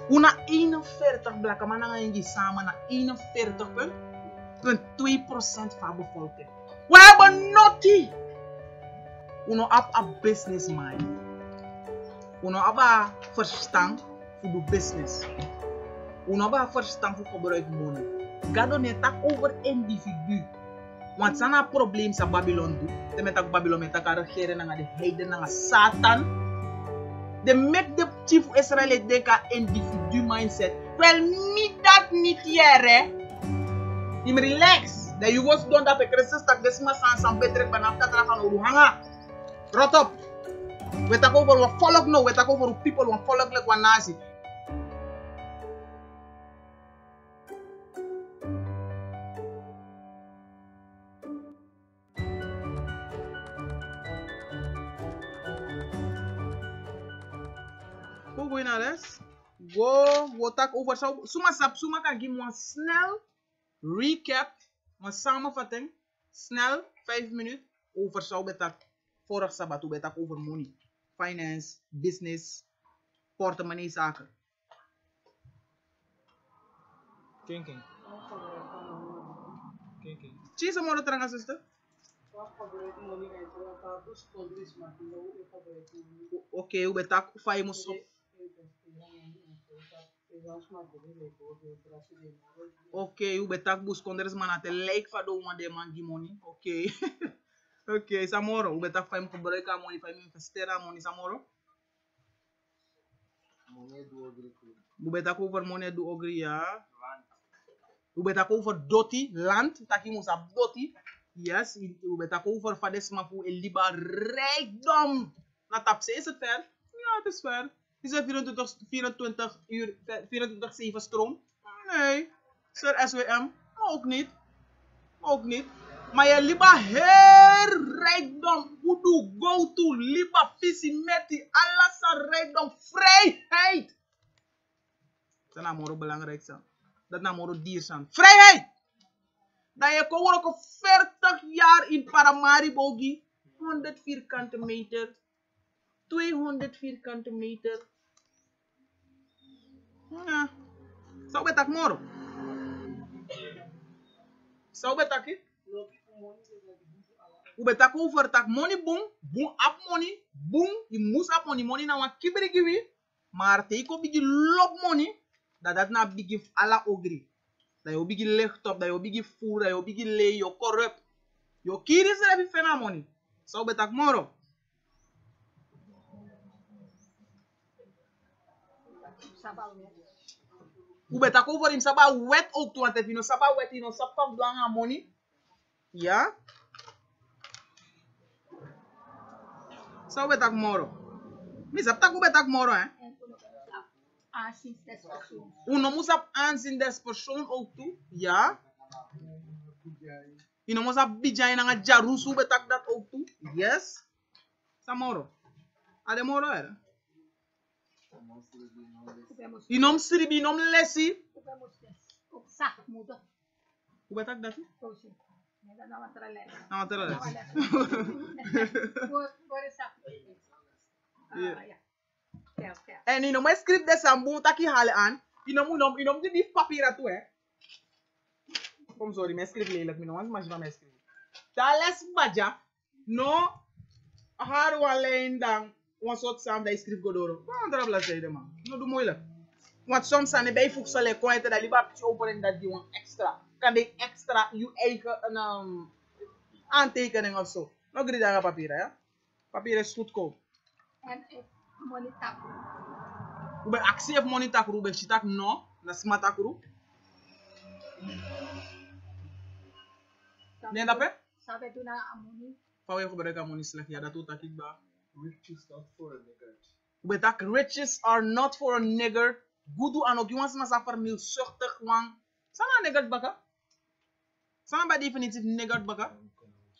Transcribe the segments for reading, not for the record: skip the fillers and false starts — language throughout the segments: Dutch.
Una 41 blakken mannen gaan je samen naar 41,2% van de bevolking. We hebben notie. Uno op een business mind. Uno op een verstand voor de business. Uno op een verstand voor gebruik money. Ga dan niet over individu. Want zijn er probleem sa Babylon doen. De met dat Babylon met elkaar regeren naar de heiden naar Satan. De make the chief Israël denken individu mindset. Well, me dat niet hier, im relax. Dat je was doen dat de Christus tak desma san betrek vanaf dat gaan oruhanga. Rot op. We tak over wat volk no, we tak over people wat volk like wat nazi. Hoe go naar les? Go tak over zo. Suma kan give een snel recap, een samenvatting, snel 5 minuten over zo betak vorig sabat hoe betak over money, finance, business, portemonnee zaken. King. Cheese mo terang assistant. Oké, hoe betak hoe fai mo so. Oké, hoe betak bus kondres manate like fa do one de man gi money. Oké. Oké, samoro, hoe betak fai mo gebruiken money, fai mo investeren money samoro. Hoe betak over money do ogri ja. Hoe betak over doti land, taki mo sa doti. Yes, hoe betak over fadesma fu el liba rijkdom. Na tapse is het ver? Ja, het is ver. Is het 24 uur, 24/7 stroom? Nee. Sir SWM? Ook niet. Ook niet. Maar je liba heel rijkdom. Hoe do go to liba visie met die alles aan rijkdom. Vrijheid. Dat is namelijk belangrijk. Dat is namelijk dier zijn. Vrijheid. Dat je kon ook 40 jaar in Paramaribo 100 vierkante meter. 200 vierkante meter. Ja. Zou betak moro? Zou betak je? Hoe betak over tak money boom, boom up money, boom, je moest up money na wan kibri kiwi, maar teko bigi lop money, dat na bigi ala ogri. Dat je bigi licht op, dat je bigi voer, dat je bigi lay, je corrupt. Je kiri is er fena money. Zou betak moro? Hoe betak over in saba wet ook toe, want if you no saba wet, you no saba blanga money. Ja? Zou betak moro? Misap tak betak moro, hè? Uno moet op aanzien des persoon ook toe. Ja? Je moet op bijay na nga jarusu betak dat ook toe. Yes? Samoro? Ade moro, hè? Inom sribi, inom lesi. Hoe betak dat? En inom een script de sambo taki hale aan. Inom die papier toe, hè? Kom sorry, mijn script lelijk, want maar van mijn script. Tales baja, no haar alleen dan een soort samen dat script godoro. Wat andere bladzijde man, no doe moeilijk. Want soms zijn er bijvoegselen kwijt dat die papje openen dat die een extra. Kan die extra je eigen aantekening of zo. Nog drie dagen papier, hè? Papier is goedkoop. En money tap. Hoe ben actie of money tak roe, ben je tak no, dat is maar tak roe. Nee, dat hè? Sabe tu na money? Van je gebruiken money slecht, ja, dat doet ik ba. Riches not for a nigger. Hoe ben tak riches are not for a nigger. Gudu anok, jongens maar sa vernieuwzuchtig, wang. Sana nigger baka? Sana bij definitief nigger baka?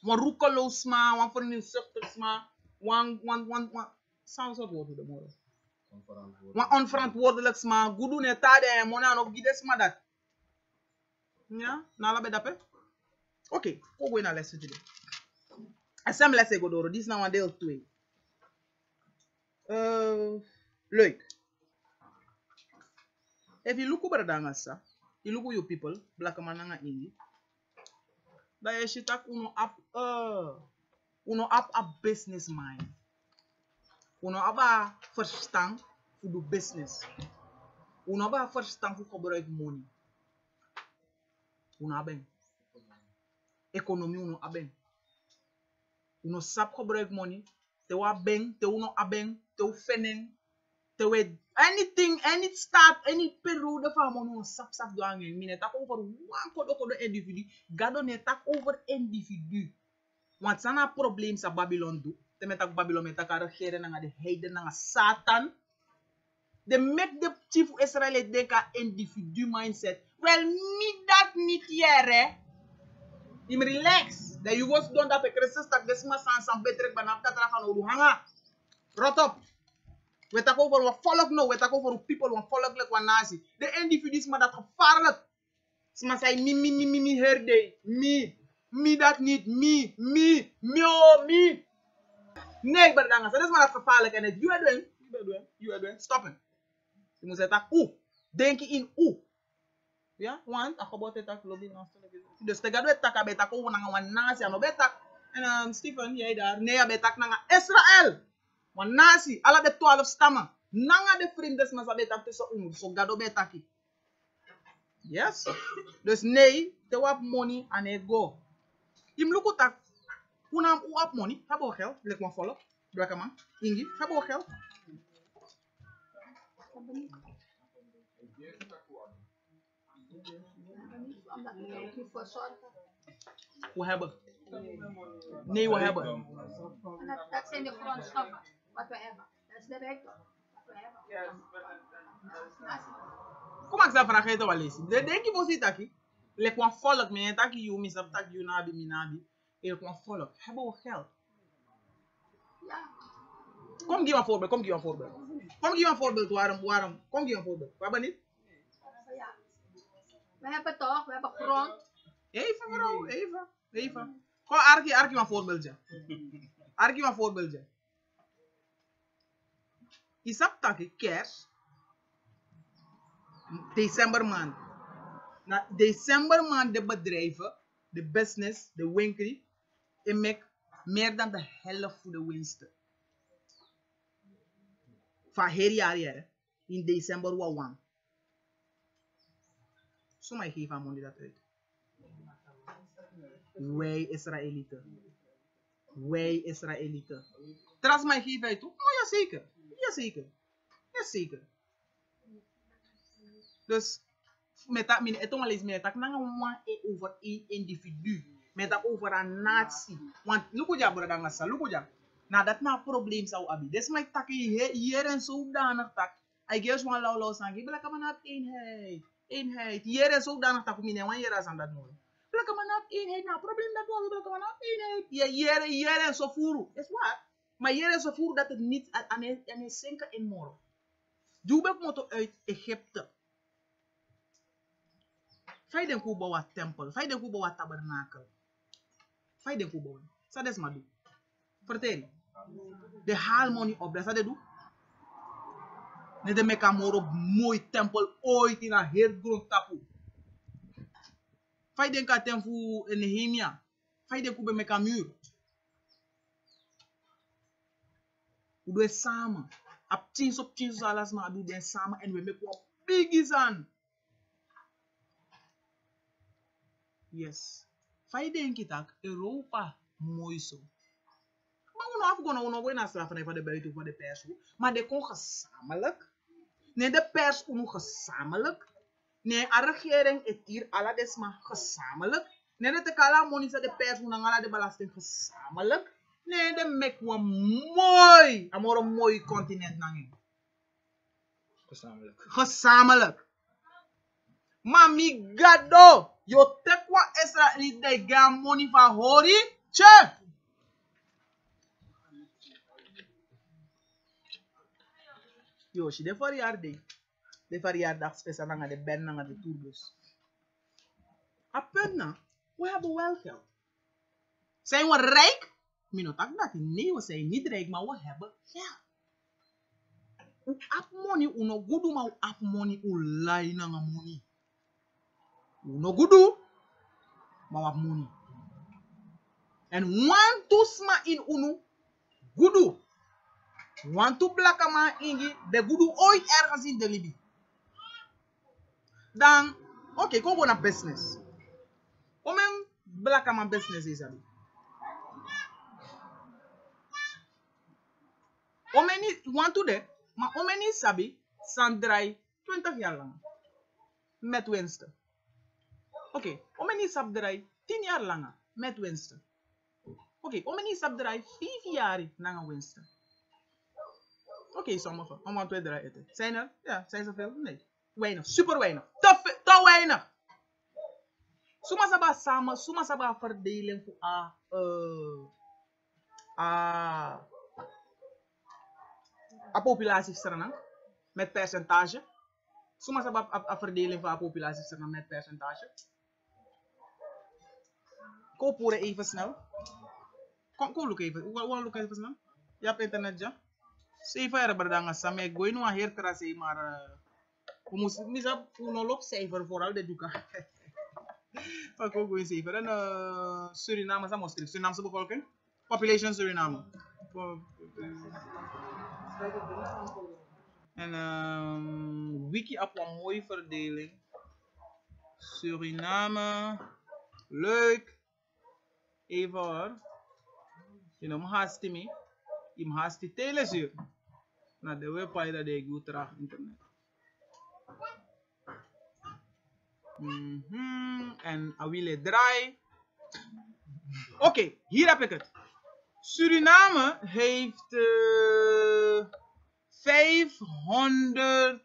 Wan roekeloos ma, wan vernieuwzuchtig ma, wan. Sao soort woorden de morgen? Wan onverantwoordelijk ma, gudu ne tade en mona anok gides ma dat. Ja, nala bij dat Oké, hoe gaan we naar les today? Assem les go door. Dit is nou een deel 2. Leuk. If you look over dangasa, you look you people, black man nga indi. Da je shitak uno up a business mind. Uno aba verstand voor de business. Uno aba verstand voor gebruik money. Uno aben. Economie uno aben. Uno sap gebruik money. Te wa ben, te uno aben, te u fenen. Te we anything, any start, any periode van uno sap do angen. Mine tak over one kodo individu. Gado ne tak over individu. Want sana probleem sa Babylon do. Te metak Babylon metak regeren nga de heiden nga Satan. They make the chief Israelite denka individu mindset. Well, me that niet here. Im relax. Dat you was done dat pe Christus tak desma san betrek banap katra kan odu hanga. Rot up. We tak over wat volk no, we tak over people wat volk lek wat nazi. De individisme dat gevaarlijk. Sma say me herde. Me dat niet me. Nee, berdanga. So dat is maar dat gevaarlijk en het you are doing. Stop it. Je moet zeggen, denk je in ja, want akabot het lobby na stone. Dus te gado etak abetak ko nanga wan nasi ano betak. En Stephen, jij daar, nee abetak nanga Israël. Wan nasi, ala de 12 stammen. Nanga de vrienden mas abetak tussen so gado betaki. Yes. Dus nee, te wap money and go. Im luku tak unam wap money, habo geld, lek wan follow. Dwa man, ingi, habo geld. Omdat ik er ook niet voor zorgen. We hebben. Nee, we hebben. En dat zijn de grondstoffen wat we hebben. Dat is de rijkdom wat we hebben. Kom ik zeg vraag je wel eens. De denk je voor zit aquí. Lek wan volk me taki you misap tak you nabi minabi. Lek wan volk. Hebben we geld? Ja. Kom geef een voorbeeld. Kom geef een voorbeeld. Waarom? Kom geef een voorbeeld. We hebben niet. Ja. We hebben toch, we hebben grond. Even mevrouw, even. Kom arki een voorbeeldje. Isap taki kers. December maand. Na december maand de bedrijven, de business, de winkel, en make meer dan de helft voor de winsten. Van heel jaar in december wawang. Zo mij geef aan money dat uit. Wij Israëlieten. Tras mij geef uit toe? Oh ja zeker. Dus met dat mine etong alles met dat nanga wan over een individu, met dat over een natie. Want look ja brada ngasa, look ja. Na dat na probleem zou abi. Des my tak hier en zodanig tak. I guess one law sang, bela kan man eenheid. Hier en zodanig tak mine wan hier as aan dat no. Bela kan man eenheid na probleem dat wel bela kan man eenheid. Ja hier en zo voeren. Is wat? Maar hier en zo voeren dat het niet aan een zinken in moro. Doe ik moto uit Egypte. Fai den ku bawa tempel, fai den ku bawa tabernakel. Fai den ku bawa. Sa des ma do. Vertel. De haal money op, dat sa de do. Ne de meka moro mooi tempel ooit in a heel grond tapu. Fai den ka tempu in Nehemia. Fai den ku be meka muur. We do samen. Op 10 alas ma do den samen en we make one big izan. Yes. Fai denk ik dat Europa mooi zo. Maar we afgonnen we naar slaven van de buiten van de pers. Maar de kon gezamenlijk. Nee, de pers kon gezamenlijk. Nee, de regering het hier alle desma gezamenlijk. Nee, de kala monisa de pers kon alle de belasting gezamenlijk. Nee, de mek we mooi. Amor een mooi continent nangen. Gezamenlijk. Mami gado. Yo tekwa Israël de gaan money van hori. Che. Yo, she de verjaardag. De verjaardag speciaal nanga de ben nanga de tourbus. A punt na. We hebben wel geld. Zijn we rijk? Minotak dat. Nee, we zijn niet rijk, maar we hebben geld. u up money, u no gudu ma u up money, u lai na nga money. U no gudu, ma up money. En want to sma in unu, gudu. Want to blakama ingi, de gudu ooit ergens in de libi. Dan, oké, kom naar business. Omen blakama business is abi. Omen niet, want to de, maar omen niet sabi, san draai 20 jaar lang. Met winsten. Oké, omen niet sab draai 10 jaar lang. Met winsten. Oké, omen niet sab draai 5 jaar lang winsten. Oké, sommige. Om aan 2 draaien. Zijn er? Ja, zijn ze veel? Nee. Weinig. Super weinig. Te weinig. Suma saba samen, suma saba verdeling voor a populatie strana met percentage. Suma saba a verdeling voor a populatie strana met percentage. Koop horen even snel. Kom look even. Hoe look even snel? Je hebt internet ja? Cijfer er berdanga samen. Ik gooi nu aan heer krasi, maar we moeten misap unolog cijfer vooral de duka. Ik ook gooi cijfer. En Suriname is een Surinaamse bevolking. Population Suriname. En wiki op een mooie verdeling. Suriname. Leuk. Even hoor. Je noemt haast mee. Je haast die telezuur. Naar de website dat ik doe terug internet. En Awile draai. Oké, hier heb ik het. Suriname heeft 500.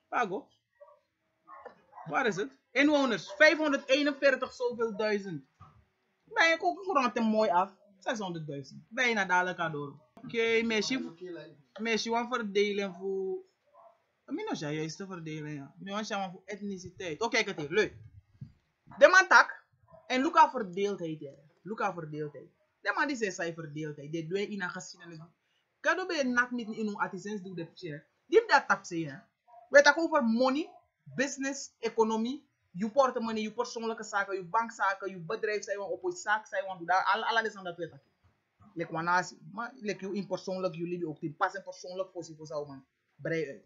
Pago. Waar is het? Inwoners. 541 zoveel duizend. Ben je ook rond en mooi af. 600.000. Bijna dadelijk door. Oké, meisje want verdelen voor. Minus ja, juist te verdelen, ja. Minus ja, voor etniciteit. Oké, kijk het hier, leuk. De man tak. En Luca verdeeldheid, ja. Luca verdeeldheid. De man die zegt verdeeldheid. Die doe je in een geschiedenis. Kado ben je nak met in een artisans doe de pje. Die dat tap zeggen. We hebben over money, business, economie. Je portemonnee, je persoonlijke zaken, je bankzaken, je bedrijf, zij op je zaak, zij want daar alles aan dat weet ik. Lek wanneer, maar lek je in persoonlijk, jullie ook die passen persoonlijk voor zich zou man brei uit.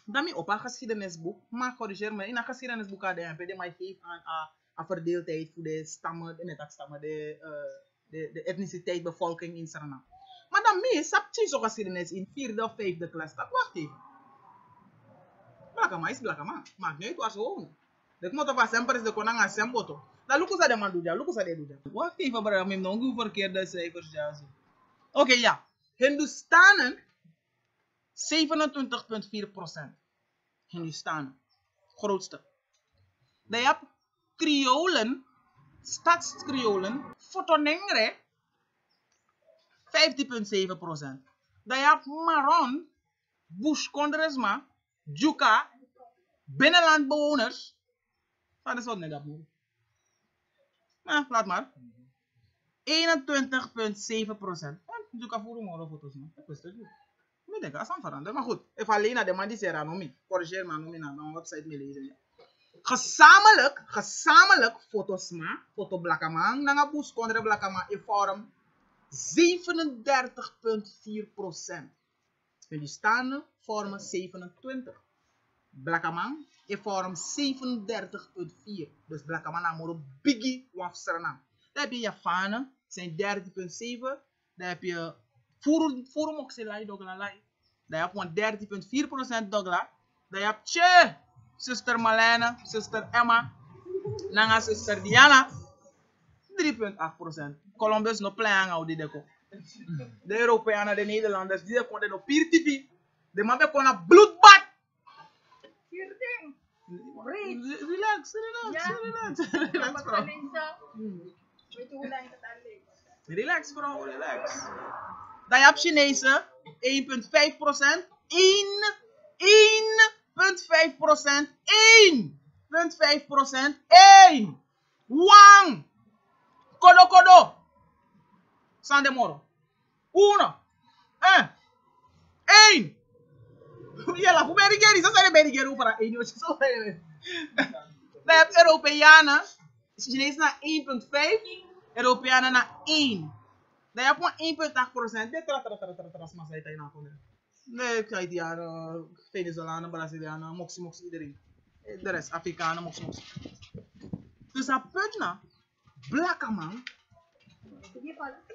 Dan mi op een geschiedenisboek, maar corrigeer me in een geschiedenisboek aan de maar geeft aan verdeeldheid voor de stammen, de etniciteit, bevolking in Suriname. Maar dan mi sapti zo geschiedenis in 4e of 5e klas. Dat wacht even. Blakama is blakama, maakt niet uit waar ze wonen. De motor van sempre is de konang aan semboto. Dan lukken ze de man doen, lukken ze de doen. Wacht even, maar ik heb nog een verkeerde cijfers. Oké, ja. Hindustanen 27,4%. Hindustanen. Grootste. Dan heb Kriolen, stadskriolen, Fotonengre 50,7%. Dan heb Maron, Bushkondresma, Juka, binnenlandbewoners. Dat is wat net dat moet. Nou, laat maar. 21,7%. Je kan voor morgen foto's maken. Dat is het. Ik denk dat is aan veranderen. Maar goed, even alleen naar de man die zegt aan me. Corrigeer maar noem naar mijn website mee lezen. Gezamenlijk foto's maken. Foto blakama. Nanga bus kondre blakama in vorm 37,4%. Die staan vormen 27. Blakama in vorm 37,4. Dus blakama namoro biggie waf Suriname. Dan heb je Javanen, zijn 30,7. Dan heb je Furumoxelai Doglalai. Dan heb je 30,4% Dogla. Dan heb je zuster Marlene, zuster Emma, Nanga zuster Diana. 3,8%. Columbus no plan out die deko. De Europeanen, de Nederlanders, die konden op peer-tv. De man kon een bloedbad. Relax. Relax, vrouw, relax. Dan heb je Chinese 1,5%. 1,5%. 1,5%. Wang. Kodo. San de moro. 1. 1. Jella, hoe ben je? Zo zijn de Berigeri para 1 uur. Zo zijn we. Dan heb je Europeanen. Chinezen naar 1,5. Europeanen naar 1. Dan heb je 1,8%. Dit is maar zei hij nee, ik zei die aan Venezolanen, Brazilianen, moxie iedereen. De rest, Afrikanen, moxie. Dus dat punt na, blakke man,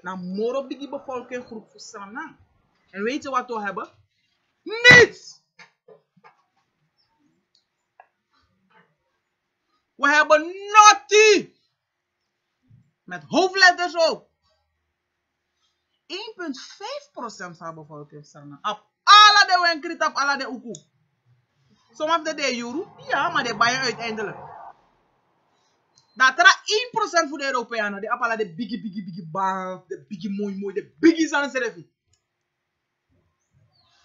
na moro bigi bevolking groep voor Sanang. En weet je wat we hebben? Niets! We hebben nothing! Met hoofdletters ook. 1,5% van de bevolking Sanang. Op alle de wenkrit, op alle de uku. Sommige de euro, ja, maar die baien uiteindelijk. Dat er 1% voor de Europeanen, die appellen de biggie bang, de biggie mooi, de biggie zijn serefi.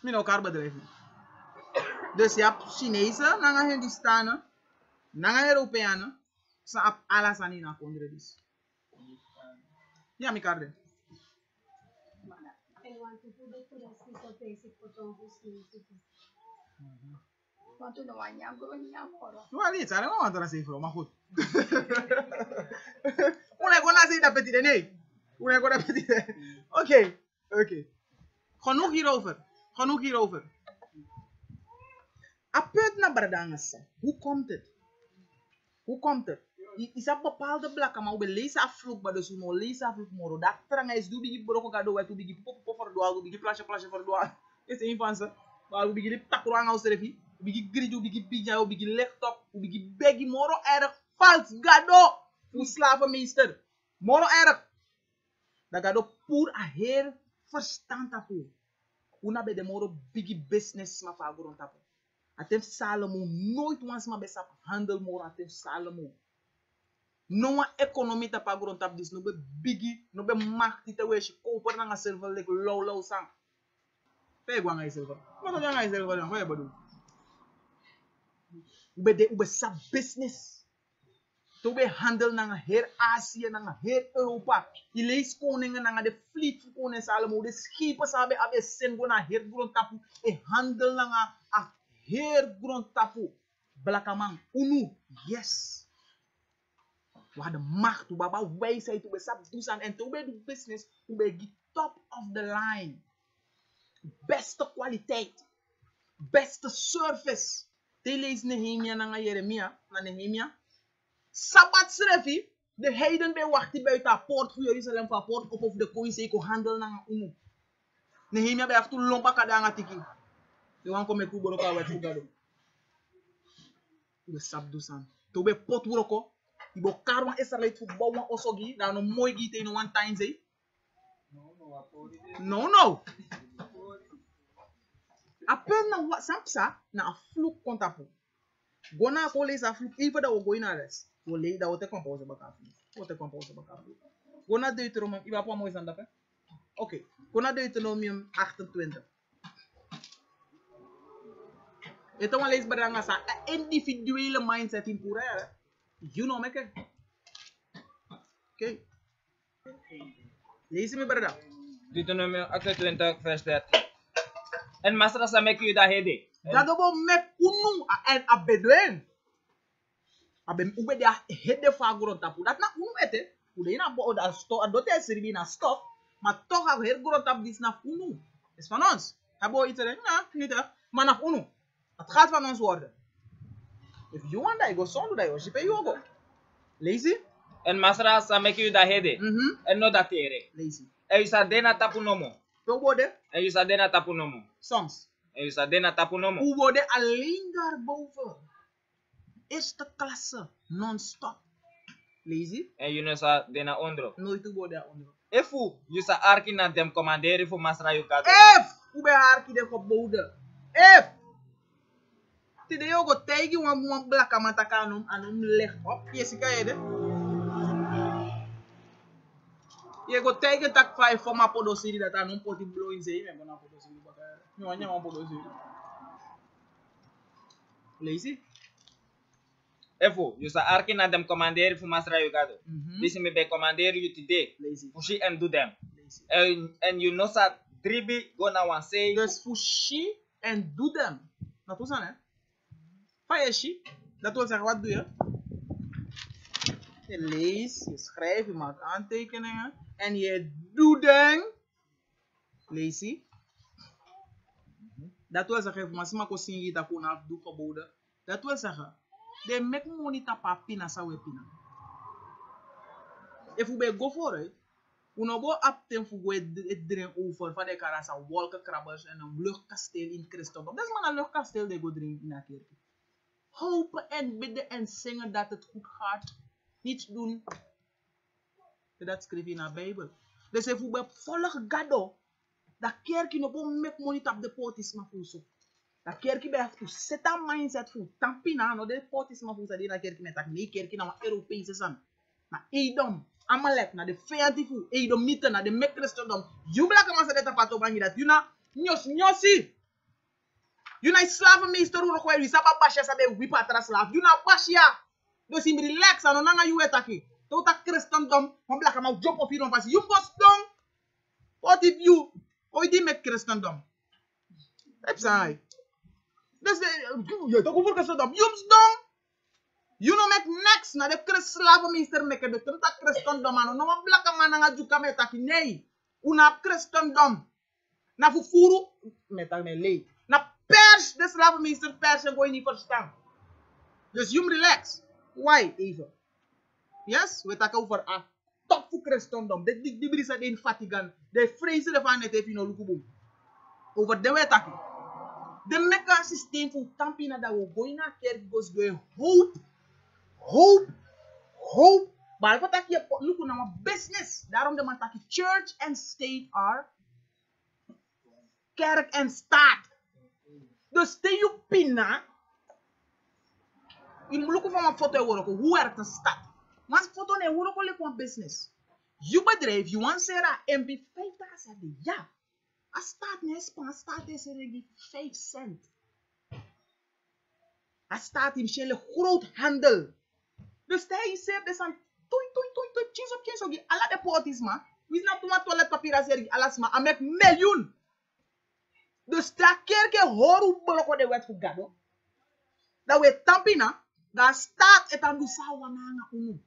Min elkaar bedrijven. Dus je hebt Chinezen, nanga Hindistanen, nanga Europeanen, ze hebben alles aan in kondredis. Ja, mi karde. Want toen was je moro. Wel iets, ik want er is maar goed. Hoe ik kon zeggen dat petit nee. Hoe ik kon dat petit. Oké. Genoeg hierover. Apet na Bardangas. Hoe komt het? Is een bepaalde blakken, maar we lezen afvloek, maar dus we moeten lezen afvloek moro. Dat terang is doe bigi broko gado, we bigi pop voor doa, bigi plasje voor doa. Is een van ze. Maar we bigi takurang aus refi. Bigi gridu, bigi pija, bigi lichtop, bigi begi moro erg vals gado. Voor slavenmeester. Moro erg. Dat gado puur a heer verstand tapu. Una be de moro bigi business ma fa grond tapu. Atem Salomo nooit wans ma besap handel moro atem Salomo. No one economy ta pa grond tap dis no be bigi, no be machti te wees koper na nga server like low sang. Pe gwa nga server. Wat ga nga server dan? Wat bedoel? Ube sa business. To be handel na nga her Azië na nga her Europa. I lees koningen na nga de fleet fu koning Salomo. De schepen sabe abe sen go na her grond tapu. E handel na nga a her grond tapu. Blakaman. Unu. Yes. We hadden macht, we hebben wijsheid, we hebben doen en toen we doen business, we hebben top of the line. Beste kwaliteit, beste service. Te lees Nehemia na Jeremia, na Nehemia. Sabbat schreef de heiden bij wachten buiten de poort voor Jeruzalem van poort op of de koning zei handel na unu. Nehemia bij aftu lompa kadanga tiki. De wan kom ik kuboro ka wet fugado. We sab doen. Toen we pot wuroko. Ibo karwan Israelite fu bawa osogi na no mooi gi te no one time say. No. Apen na wat sapsa na a fluk kontapu. Gona ko lees a fluk even that we go in arrest. We lay that we te compose baka. Gona Deuteronomium iba pa mooi zanda pe. Okay. Gona Deuteronomium 28. Ito wan lees baranga sa individuele mindset in pura. You know, make it. Okay. Lees me, brother. Deuteronomium 28, vers 13. En masra sa mek yu da hede. Dat bo mek unu en abedwen. Abem ube de hede fa gron tapu. Dat na unu ete. Ude ina bo da sto adote sirbi na stof. Maar toch ha her gron tap dis na unu. Is van ons. Abo itere na niet er. Maar na unu. Het gaat van ons worden. If you want that, go sound that. Worship you go. Lazy? En masra sa mek yu da hede. En no da tere. Lazy. En yu sa dena tapu nomo. Ubode? En yu sa dena tapu nomo. Songs. En yu sa dena tapu nomo. Ubode alleen daarboven. Eerste klasse. Non-stop. Lazy? En yu no sa dena ondro. Nooit ubode daaronder. Efu, yu sa arki na dem commanderi fu masra yu kado. Ube arki de gebouwde. Tide yo go tegi wan black amataka anum leg op. Jessica yede. Je go tegi tak 5 for ma podosiri dat anum poti blowing zei me bona podosiri baka. No anya wan podosiri. Lazy? Efu, yu sa arki na dem commanderi fu masra yu kado. Disi me be commanderi yu today. Lazy. Fushi and do them. Lazy. And you know sa tribi go na wan say. Dus fushi and do them. Dat was dan, hè? Fayeshi, dat wil zeggen, wat doe je? Je leest, je schrijft, je maakt aantekeningen en je doet dingen. Lees je? Dat wil zeggen, als je maar zien dat je dat doet geboden. Dat wil zeggen, de make money tapa pina sa we pina. If we go for it, we no go up ten voor het drink over van de karasa wolkenkrabbers en een luchtkasteel in Christendom. Dat is maar een luchtkasteel die go drinken in de kerk. Hopen en bidden en zingen dat het goed gaat. Niets doen. Dat schrijf je in de Bijbel. Dus if we volgen God, dat kerk no go make money tap de potis ma fuso. Dat kerk have to set a mindset voor tampina no de potis ma fuso die na kerk met dat nee kerk na Europese san. Na Edom, Amalek, na de vijandie Edom mitten, na de mek Christendom. You black man say dat pato bangi dat. You na nyosi. You na slavenmeester hoe nog we saba basha sabe wipa atra slaaf. You na basha. Dus in relax ano nanga you etaki. Tota Christendom, man black man job of hierom vasi. You must dong. What if you ooit met Christendom? Dat zei. Dus je toch over Christendom. You must dong. You know make next na de slavenmeester make de tota Christendom ano. No man black man nanga juka metaki. Nee. Una Christendom. Na fufuru metak me lei. Na pers de slavenmeester pers en gooi niet verstaan. Dus you relax. Why even? Yes, we talk over a top voor Christendom. Die brisa de infatigan. De vrezen ervan net even no lukubum. Over de we talk. De meka systeem voor tampina dat we gooi na kerk goes go hope. Maar wat je look naar business. Daarom de man tak church and state are kerk en staat. Dus stel je pina. Je moet look van een foto worden. Hoe werkt een staat? Maar een foto nee, hoe look een business. Je bedrijf, je want zeggen MP 5.000 ja. Een staat nee, een staat is er 5 cent. Een staat in Shell groot handel. Dus stel je zegt dus aan toi, chins op, alla de poortis ma. We zijn op toiletpapier als er alles maar, en met miljoen. Dus dat kerk hoor hoe blokko de wet voor gado. Dat we tampina, dat staat het aan de sawananga unu.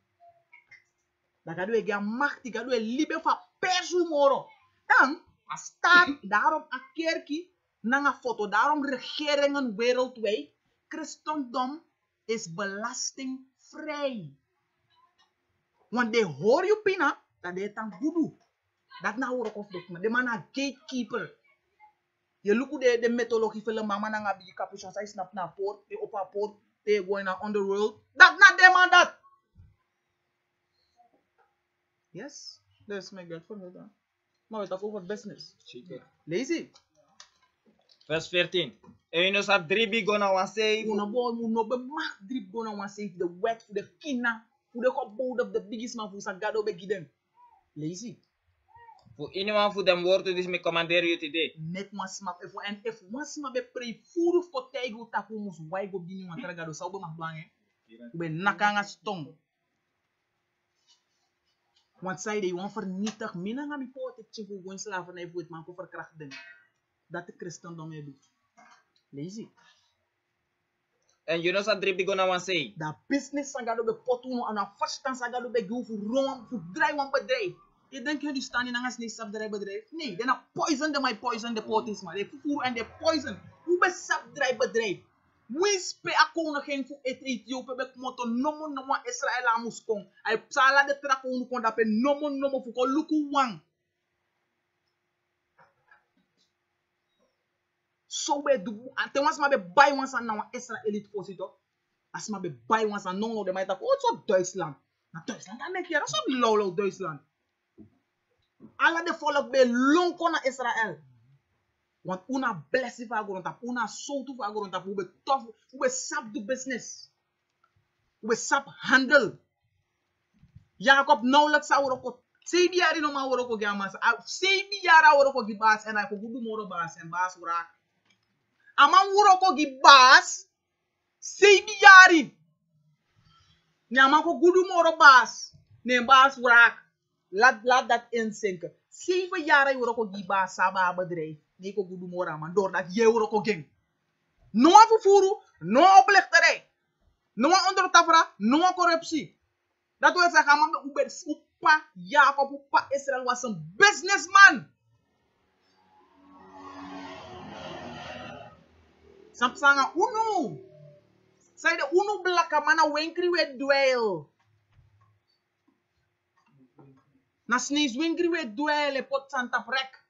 Dat gado we gaan machtig, gado we liebe van persu moro. Dan, a staat, daarom a kerkie, nanga foto, daarom regeringen wereldwijd, Christendom is belastingvrij. Want de hoor je pina, dat de tan gudu. Dat na hoor of dit, maar de man a gatekeeper. Je look de mythologie van de mama na bi capuchon sai snap na poort, de op a poort, de going na underworld. Dat na de man dat. Yes, dus mijn geld voor me. Maar we talk over business. Lazy. Vers 14. En je zat 3 big gonna wan say. Una boy no be mag drip gonna wan say the wet for the kina, for the cupboard of the biggest man for sa gado be giden. Lazy. Voor iemand voor dem woorden dus me commander je today. Net mas map en if once ma be pray furu for taigo tapu mus wai go bini wan tra gado sa be mag blange. Be nakanga stong. Want zij die want vernietig mina ga mi pote chifu go slavernij voor het man voor verkrachten. Dat de Christendom je doet. Lazy. En je know zat 3 big gonna wan say. Dat business sa gado be potu en dan verstaan sa gado be go voor rom voor drijf wan bedrijf. Je denkt jullie staan in een sapdrijfbedrijf? Nee, de poison de my poison de potis maar. De voer en de poison. Hoe be sapdrijfbedrijf? We spelen a koningin voor Ethiopië be moto nomo Israël amus kon. Hij psala de trako unu kon dape nomo voor ko luku wang. So be du ante was ma be buy once an na Israelite posito. As ma be buy once an no de my tak oh so Duitsland. Na Duitsland dan mek hier so lolo Duitsland. Alla de volk be lonko na Israël. Want una blessing va goronta, una soutu va goronta, ube tof, ube sap do business. Ube sap handle. Jacob nauwelijks sa woroko. Sebi yari no ma woroko gamas. Sebi yara woroko gibas en ay ko gudu moro bas en bas wrak. Ama woroko gibas. Sebi yari. Nyama ko gudu moro bas. Ne bas wrak. Laat dat inzinken. 7 jaar je ook die baas saba bedrijf. Nee, ko gudu mora man door dat je ook ging. No fufuru, no oplichterij. No ondertafra, no corruptie. Dat wil zeggen, man, Opa Jacob, Opa Israël was een businessman. Samsanga uno. Zij de uno blakka mana winkri we duel. Na sneeze winkri we duel pot santa prek.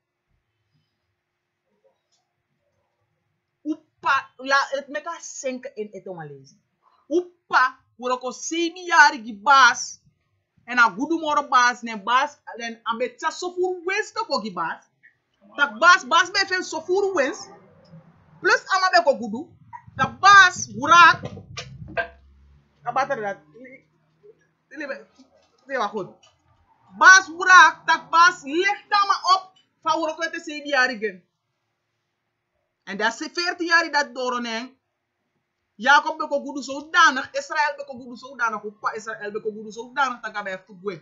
Upa la het meka senke in etomalezen. Upa wuroko 7 jaar gibaas en a gudu moro baas ne baas en ambetsa sofuru wens to ko gibaas. Tak baas be fen sofuru wens. Plus amabe ko gudu. Tak baas wurak. Abater dat. Dit was goed. Baas wurak tak baas legt ama op van wuroko te 7 jaar igen. En dat is 14 jaar dat doroneng. Jacob beko gudu zodanig, Israël beko gudu zodanig, Opa Israël beko gudu zodanig, taka bij voetbal.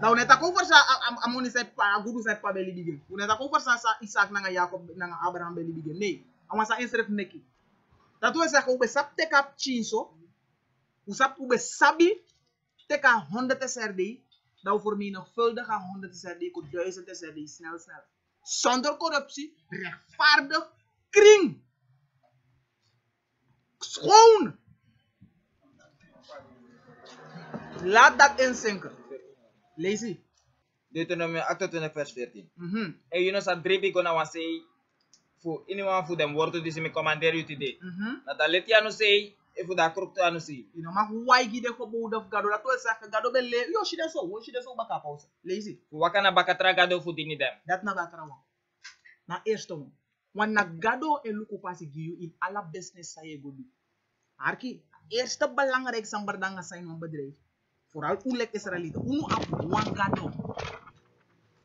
Nou, net ako over sa amoni sa pa gudu sa pa beli bigem. Net ako over sa Isaac nanga Jacob nanga Abraham beli bigem. Nee, ama sa inserf neki. Dat we zeggen ube sap teka chinso, usap ube sabi teka 100 SRD, dat voor mij nog vuldige 100 SRD, ko 1000 SRD snel. Zonder corruptie, rechtvaardig, kring. Schoon. Laat dat inzinken. Lees je. Deuteronomium 28 vers 14. En je know dribi gonna wan say for anyone for them word dus me commander you today. Na da let ya no say if da corrupt anu say. You know, ma why gide ko boud of gado dat we zeggen gado belle yo she so baka pauze. Lees je. Wakana bakatra gado for dini dem. Dat na bakra wan. Na eerste one. Want na gado en luku pasi giyu in alla business sa je godu. Arki, eerste belangrijk sambardanga zijn van bedrijf. Vooral oelek Israëlieten. Unu ap wan gado.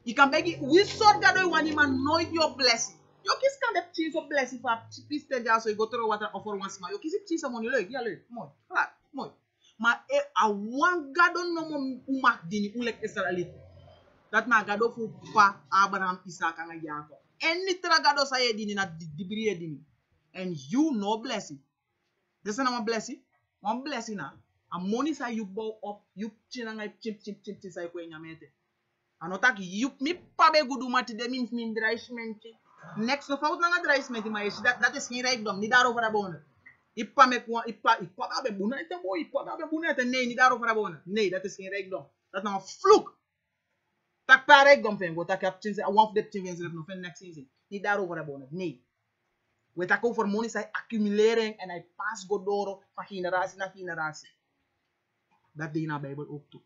Je kan begi, wie soort gado je want iemand nooit your blessing. Yo kis kan de cheese op blessing van piste ja so je go through water offer once maar. Yo kis cheese money leuk, ja leuk, mooi. Klaar, mooi. Maar a wan gado no mo umak dini oelek Israëlieten. Dat na gado fu pa Abraham, Isaac en Jacob. En niet gado sa je dini na dibriye dini. And you no blessing. This is not one blessing. One blessing na. A money sa you bow up, you chinanga chip sa ko nyamete. Anotak you mi pabe gudu mati de min dreismenti. Next no fout na dreismenti maar dat is geen rijkdom, niet daarover hebben. Ippa me kwa ippa be buna ete boy, ippa be buna ete nee, niet daarover hebben. Nee, dat is geen rijkdom. Dat is nou een vloek. Tak pa rijkdom fen, wat ik heb chinse, a one of the things no fen next season. Niet daarover hebben. Nee. We tak over money say accumulering en hij pas godoro van generatie naar generatie. Dat deed naar Bijbel ook toe.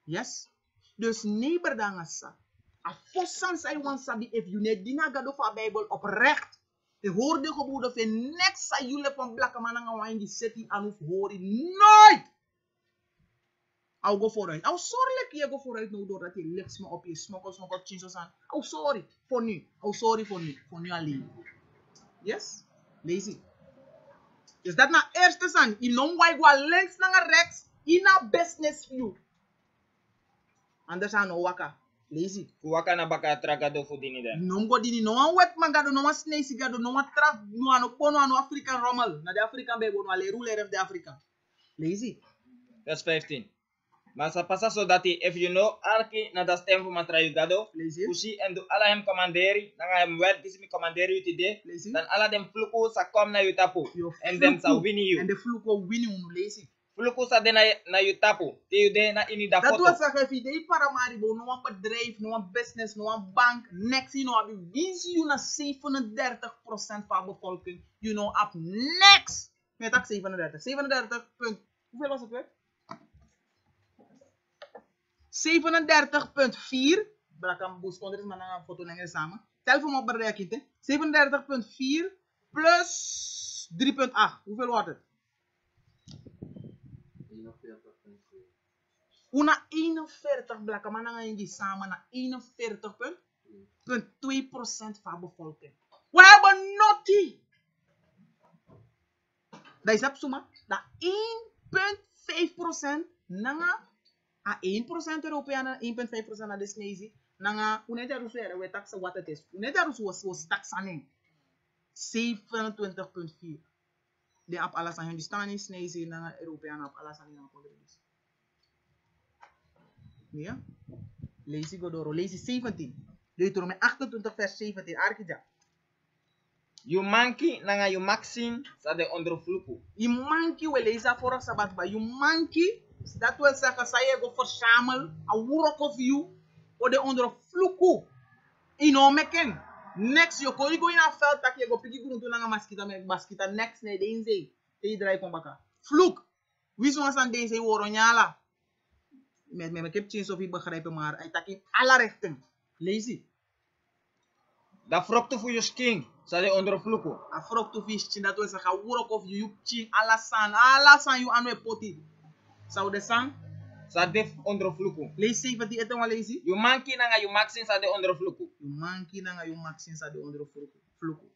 Yes? Dus neighbor dan asa. A fossan say wan sabi if you need dina gado van Bijbel oprecht. Je hoort de geboden van next sa jullie van blakke mannen gaan in die city aan hoef horen nooit. I'll go vooruit. Oh sorry like je go vooruit nou doordat je lips me op je smokkel chinsos aan. Oh sorry voor nu. Oh sorry voor nu. Voor nu alleen. Yes? Lazy. Is dat na eerste san? In non wai gwa links na rechts. Ina business view. Anders aan no waka. Lazy. Wakana bakatra gado for dini dem. Non go dini no one wet man gado no one snake gado no one trap no ano pono ano African rommel. Na de African bebo no ale ruler of the Africa. Lazy. Vers 15. Maar sa pasa so dat if you know arki na das tempo matra you gado. Ushi en do ala hem commanderi. Nanga hem wet disi mi commanderi you today. Dan ala dem fluko sa kom na you tapo. And them sa win you. And the fluko win you lazy. Fluko sa de na you tapo. Te you de na ini da foto. Dat was zeggen if je para maribo no one bedrijf, no one business, no one bank. Next you know abi wins you na 37% van bevolking. You know up next. Met tak 37. 37 punt. Hoeveel was het weer? 37.4. Belakang bus kondres mana foto nenge samen. Tel voor me op berekenen. 37.4 plus 3.8. Hoeveel wordt het? 41 blakken mannen in die samen naar 41.2% van bevolking. We hebben notie. Dat is absuma. Dat 1.5% nanga a 1% Europeanen, 1.5% naar de Chinese. nanga uneja rusu era we taxa water test uneja rusu was taxaning 27.4 de ap alasan Hindustani snezi nanga European ap alasan nanga kodredis ja lees godoro lees 17 Deuteronomie 28 vers 17 arkija You manki nanga you maxim sa de ondervloeken. You manki we lees voor sabat ba you manki dat wil zeggen saya go verzamel a work of you o de ondervloeken ino meken next yo ko go in a veld tak je go pigi gruntu nanga maskita next ne denze te drai kon baka vloek wie zo aan deze woro nyala met ik heb change of ik begrijpen maar hij tak in alle richting lees Da frokte voor je skin sa de ondervloeken. a frok to fish chin dat wil zeggen work of you chin alasan you anwe poti zou de san Sa de ondervloeken. lees 17 eten wel lees You manki nanga you maxim sa de ondervloeken. you manki nanga you maxin sa de ondervloeken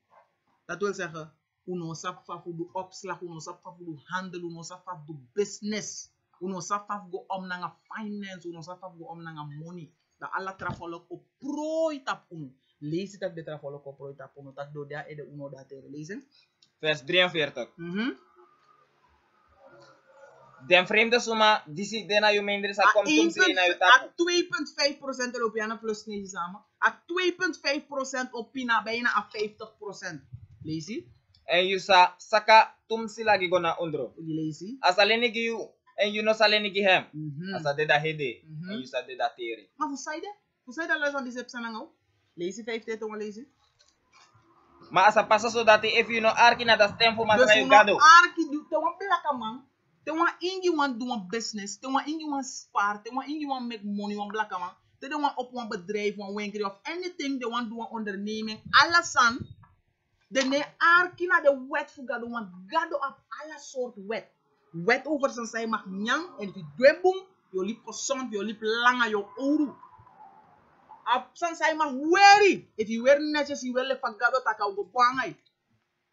dat wil zeggen uno sap fa fu do opslag uno sap fa fu do handel uno sap fa do business uno sap fa go om nanga finance uno sap fa go om nanga money da alla trafolok op prooi tap uno lees het de trafolok op prooi tap uno tak do dia ede uno da tere lezen Vers 43. Den vreemde summa disi dena you minder sa komt tum si na you tapu. A 2.5% Europeanen plus Chinese samen. A 2.5% op Pina bijna a 50%. Lees je? En you sa saka tum si lagi go na ondro. Lees je? Asa leni gi you en you no sa leni gi hem. Asa de da hede. En you sa de da teri. Maar hoe zei je? Hoe zei je dat les aan die zepsen aan jou? Lees je 5 tijd lees je? Ma asa pasa so that if you know arki na das tempo mas Dus na je you gado. arki doet te wan plaka man. Te wan ingi wan do wan business. Te wan ingi wan spaar. Te wan ingi wan make money wan plaka man. Te de wan op wan bedrijf wan winkel of anything de wan do wan onderneming. Alasan. De ne arki na de wet voor gado wan gado op alle soort wet. Wet over zijn zij mag nyang en if je dwebum, je liep gezond, je liep langer, je oru. Op zijn zij mag wery. If je weer netjes, je wil even gado taka ugo bangay.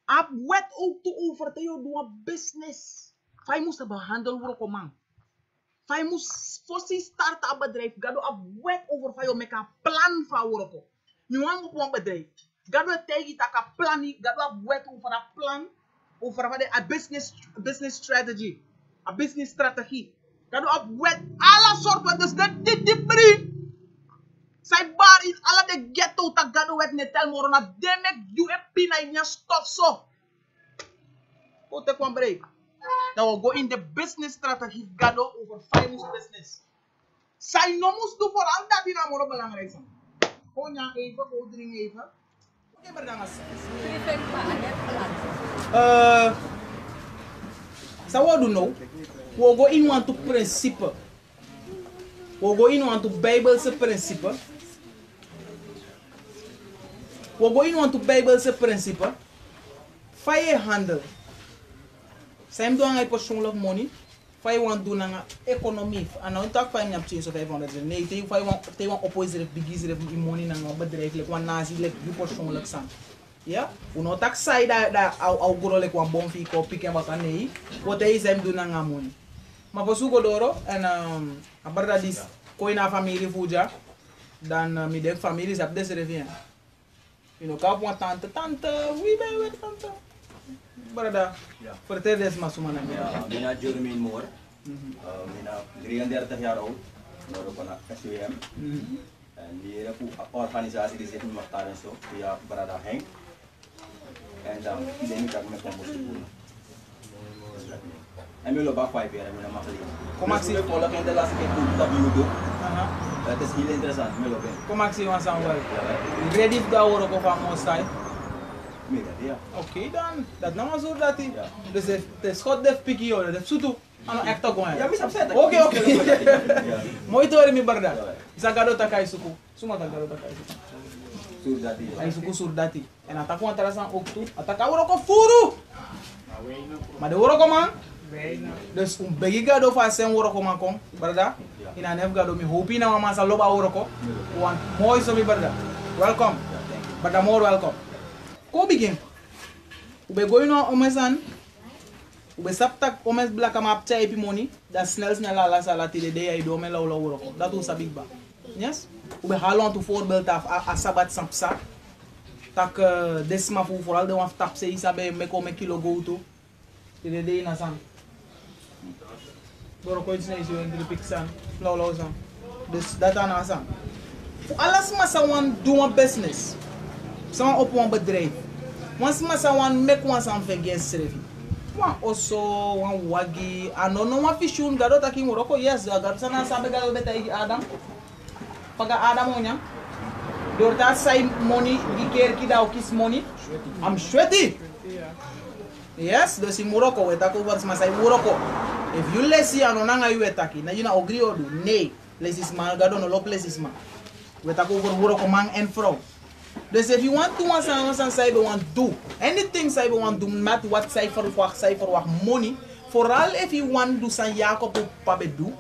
Op wet ook te over te je doen business. Fai moest behandeld worden man. Fai moest voorzien starten een bedrijf. Gado op wet over fai make een plan van worden. Nu aan op een bedrijf. Gado tegen taka plan, gado op wet over een plan. Over wat een business strategy. Een business strategie. Gado op wet alle soorten dus dat dit bri. Zij bar is alle de ghetto tak gado wet ne tel moro na demek you e pina in je stof so. Ote kwam break. Dat we go in de business strategie gado over finance business. Zij no moest doen vooral dat die namoro belangrijk zijn. Gewoon ja even, gewoon drink even. Oké, bedankt. So what do nou? We go in want to principe. We go in want to Bijbelse principe. We go in want to Bijbelse principe. Faye handel. Zijn doen aan persoonlijk money. Faye want doen aan economie. En dan tak faye niet change of 500. Nee, te want opposite begin in money naar een bedrijf. Like one nazi like die persoonlijk zijn. Ja? Uno tak sai da au goro like one bon fi ko piken wat anei. Wat hij zijn doen aan money. Maar voor zoeken doro en abarda dis ko ina familie fuja. Dan mi de familie zap des revien. You know, kap one tante, wie ben we tante? Barada. Vertel des maar zo man. Ja, mina Jeremy Moore. Mina 33 jaar oud. Noro pana SWM. En die heb een organisatie die zich nu mag en zo. Via Barada Henk. En dan denk ik dat ik met hem moest doen. En we lopen 5 jaar en we hebben geleerd. Kom ik zie volgen in de laatste keer dat we doen. Het is heel interessant. Kom ik zie wat aan wel. Ready voor dat horen van Mostai. Ja. Oké dan, dat nou zo dat hij. Dus het schot def pikkie hoor, dat zoet toe. Ano echt ook gewoon. Ja, mis zetten. Oké. Mooi te horen mi barda. Isa gado takai suku. Suma ta gado takai suku. Surdati. Ai suku surdati. En ataku antarasan ook toe. Ataka woro ko furu. Maar de woro ko man. Dus begi gado fa sen woro ko man kom, barda. Ina nef gado mi hopi na mama sa loba woro ko. Wan mooi so mi barda. Welcome. Barda more welcome. Ko begin. Ube going on omesan. Ube saptak omes blaka map chai pi money. Dat snel ala sala ti de day I do me la woro ko. Dat was a big ba. Yes? we halen to voorbeeld af a sabat sampsa. Tak desma fu vooral de wan tap se isa be me ko me kilo go to. De na san. Boro ko iets nee zo in de piksan. Lauw san. Dus dat aan san. Alles massa wan do een business. San op een bedrijf. Once massa wan make one san vergeen schrijven. Wan also wan wagi. Ano no wan fishun gado taki moroko yes gado sana sabe gado beta igi Adam. Paga Adam onya. Door dat zijn money die keer kida ook is money. I'm sweaty. Yes, dus in Morocco we tak over mas in Morocco. If you lesi ano nanga you etaki, na you na agree or do. Nee, lesis man gado no lop lesis man. We tak over Morocco man en vrouw. Dus if you want to want say be want do anything say be want do not what say for money. Vooral if you want do san Jacob op pabe do.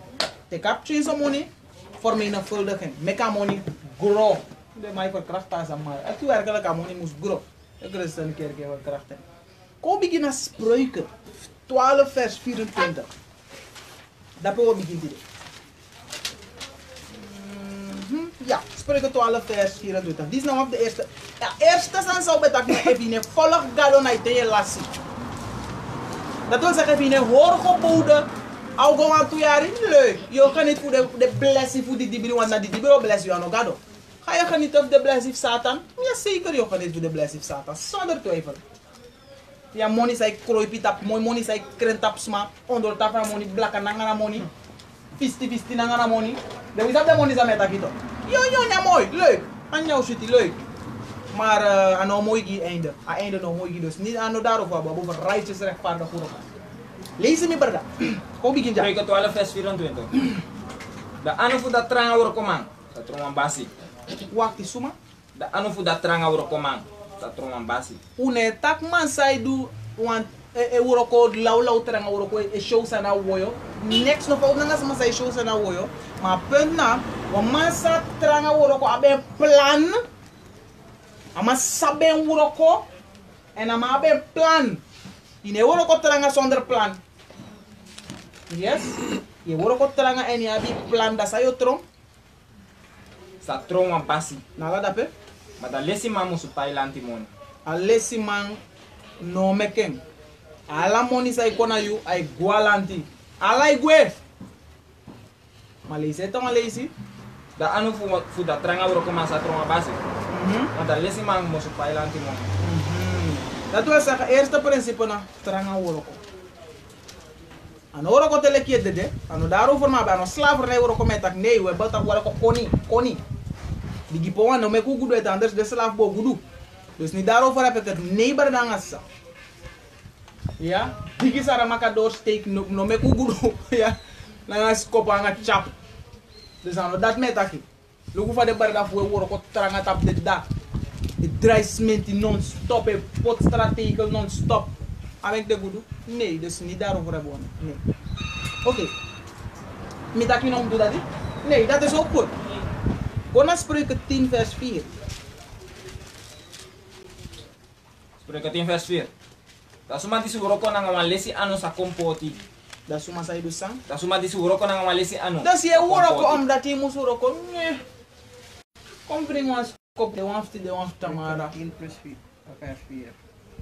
Take up change some money voor mijn vuldiging. Make a money grow. De mij verkrachten aan maar. Het is werkelijk aan money moest grow. Ik rust een keer verkrachten. Kom beginnen spreuken. 12 vers 24. Dat begint hier. Ja, spreuken 12 vers 24. Dit is nou op de eerste. Ja, eerste zijn zou betekenen even in volg gado na ite lassie. Dat wil zeggen even in hoorgeboden. Au go aan toe jaren leuk. Je gaat niet voor de blessing voor die dibiri want na die dibiri bless je aan gado. Ga je genieten op de blessing Satan? Ja zeker je gaat niet voor de blessing Satan. Zonder twijfel. Ja, money say kroipit up, money say krent up sma, onder tafra money, blaka nangana money, fisti nangana money. De wizap de money sa meta kito. Yo, ja mooi, leuk. Aan jou shit leuk. Maar ano mooi gi einde. A einde no mooi gi dus. Niet ano daarover, maar over righteous rechtvaardig goed. Lees me brada. Kom begin ja. Spreuken 12 vers 24. Da ano fu da tranga wor komang, sa trongan basi. Wacht is suma. Da ano fu da tranga wor komang, sa trongan basi. Une tak man sai do want e wuroko law tranga wuroko e show sa na woyo. Next no fa nanga sama sai show sa na woyo. Maar punt na, wa man sa tranga wuroko abe plan. Ama sabe wuroko en ama abe plan. Ine wuroko tranga zonder plan. Yes? Je wuroko tranga en je abi plan da sa yo tron. Sa trongan basi. Nala dape? Maar da lesi man musu pailanti mon. Alesi man no meken. Ala money sa ikona you ay gualanti. Ala igwe. Malese to malesi. Da ano fu da tranga wor komang sa trongan basi. Maar da lesi man musu pailanti mon. Dat wil zeggen, eerste principe na tranga woroko. Ano woroko tele kiede de, ano daarover maar bij ano slavernij woroko metak nee, we bata woroko koni. Die gipoan no me ku gudu et anders de slaaf bo gudu. Dus niet daarover heb ik het nee berdangasa. Ja, digi sara maka doorsteek no me ku gudu. Ja, nanga skopa nga chap. Dus ano dat metaki. Lugu fa de berda fu woroko tranga tap de da. De drijfsminti non-stop, een potstrategel non-stop. Heb ik de goede? Nee, dus niet daarover hebben we. Nee. Oké. Met dat je nou doet dat? Nee, dat is ook goed. Kom naar Spreuken 10 vers 4. Spreuken 10 vers 4. Da suma di siguro ko nang malesi ano sa kompoti. Dat suma sa idu sang. Da suma di siguro ko nang malesi ano. Dat je hoor ko omdat je moet hoor ko. Nee. Kom bring ons kop de wan tamara. 10 vers 4.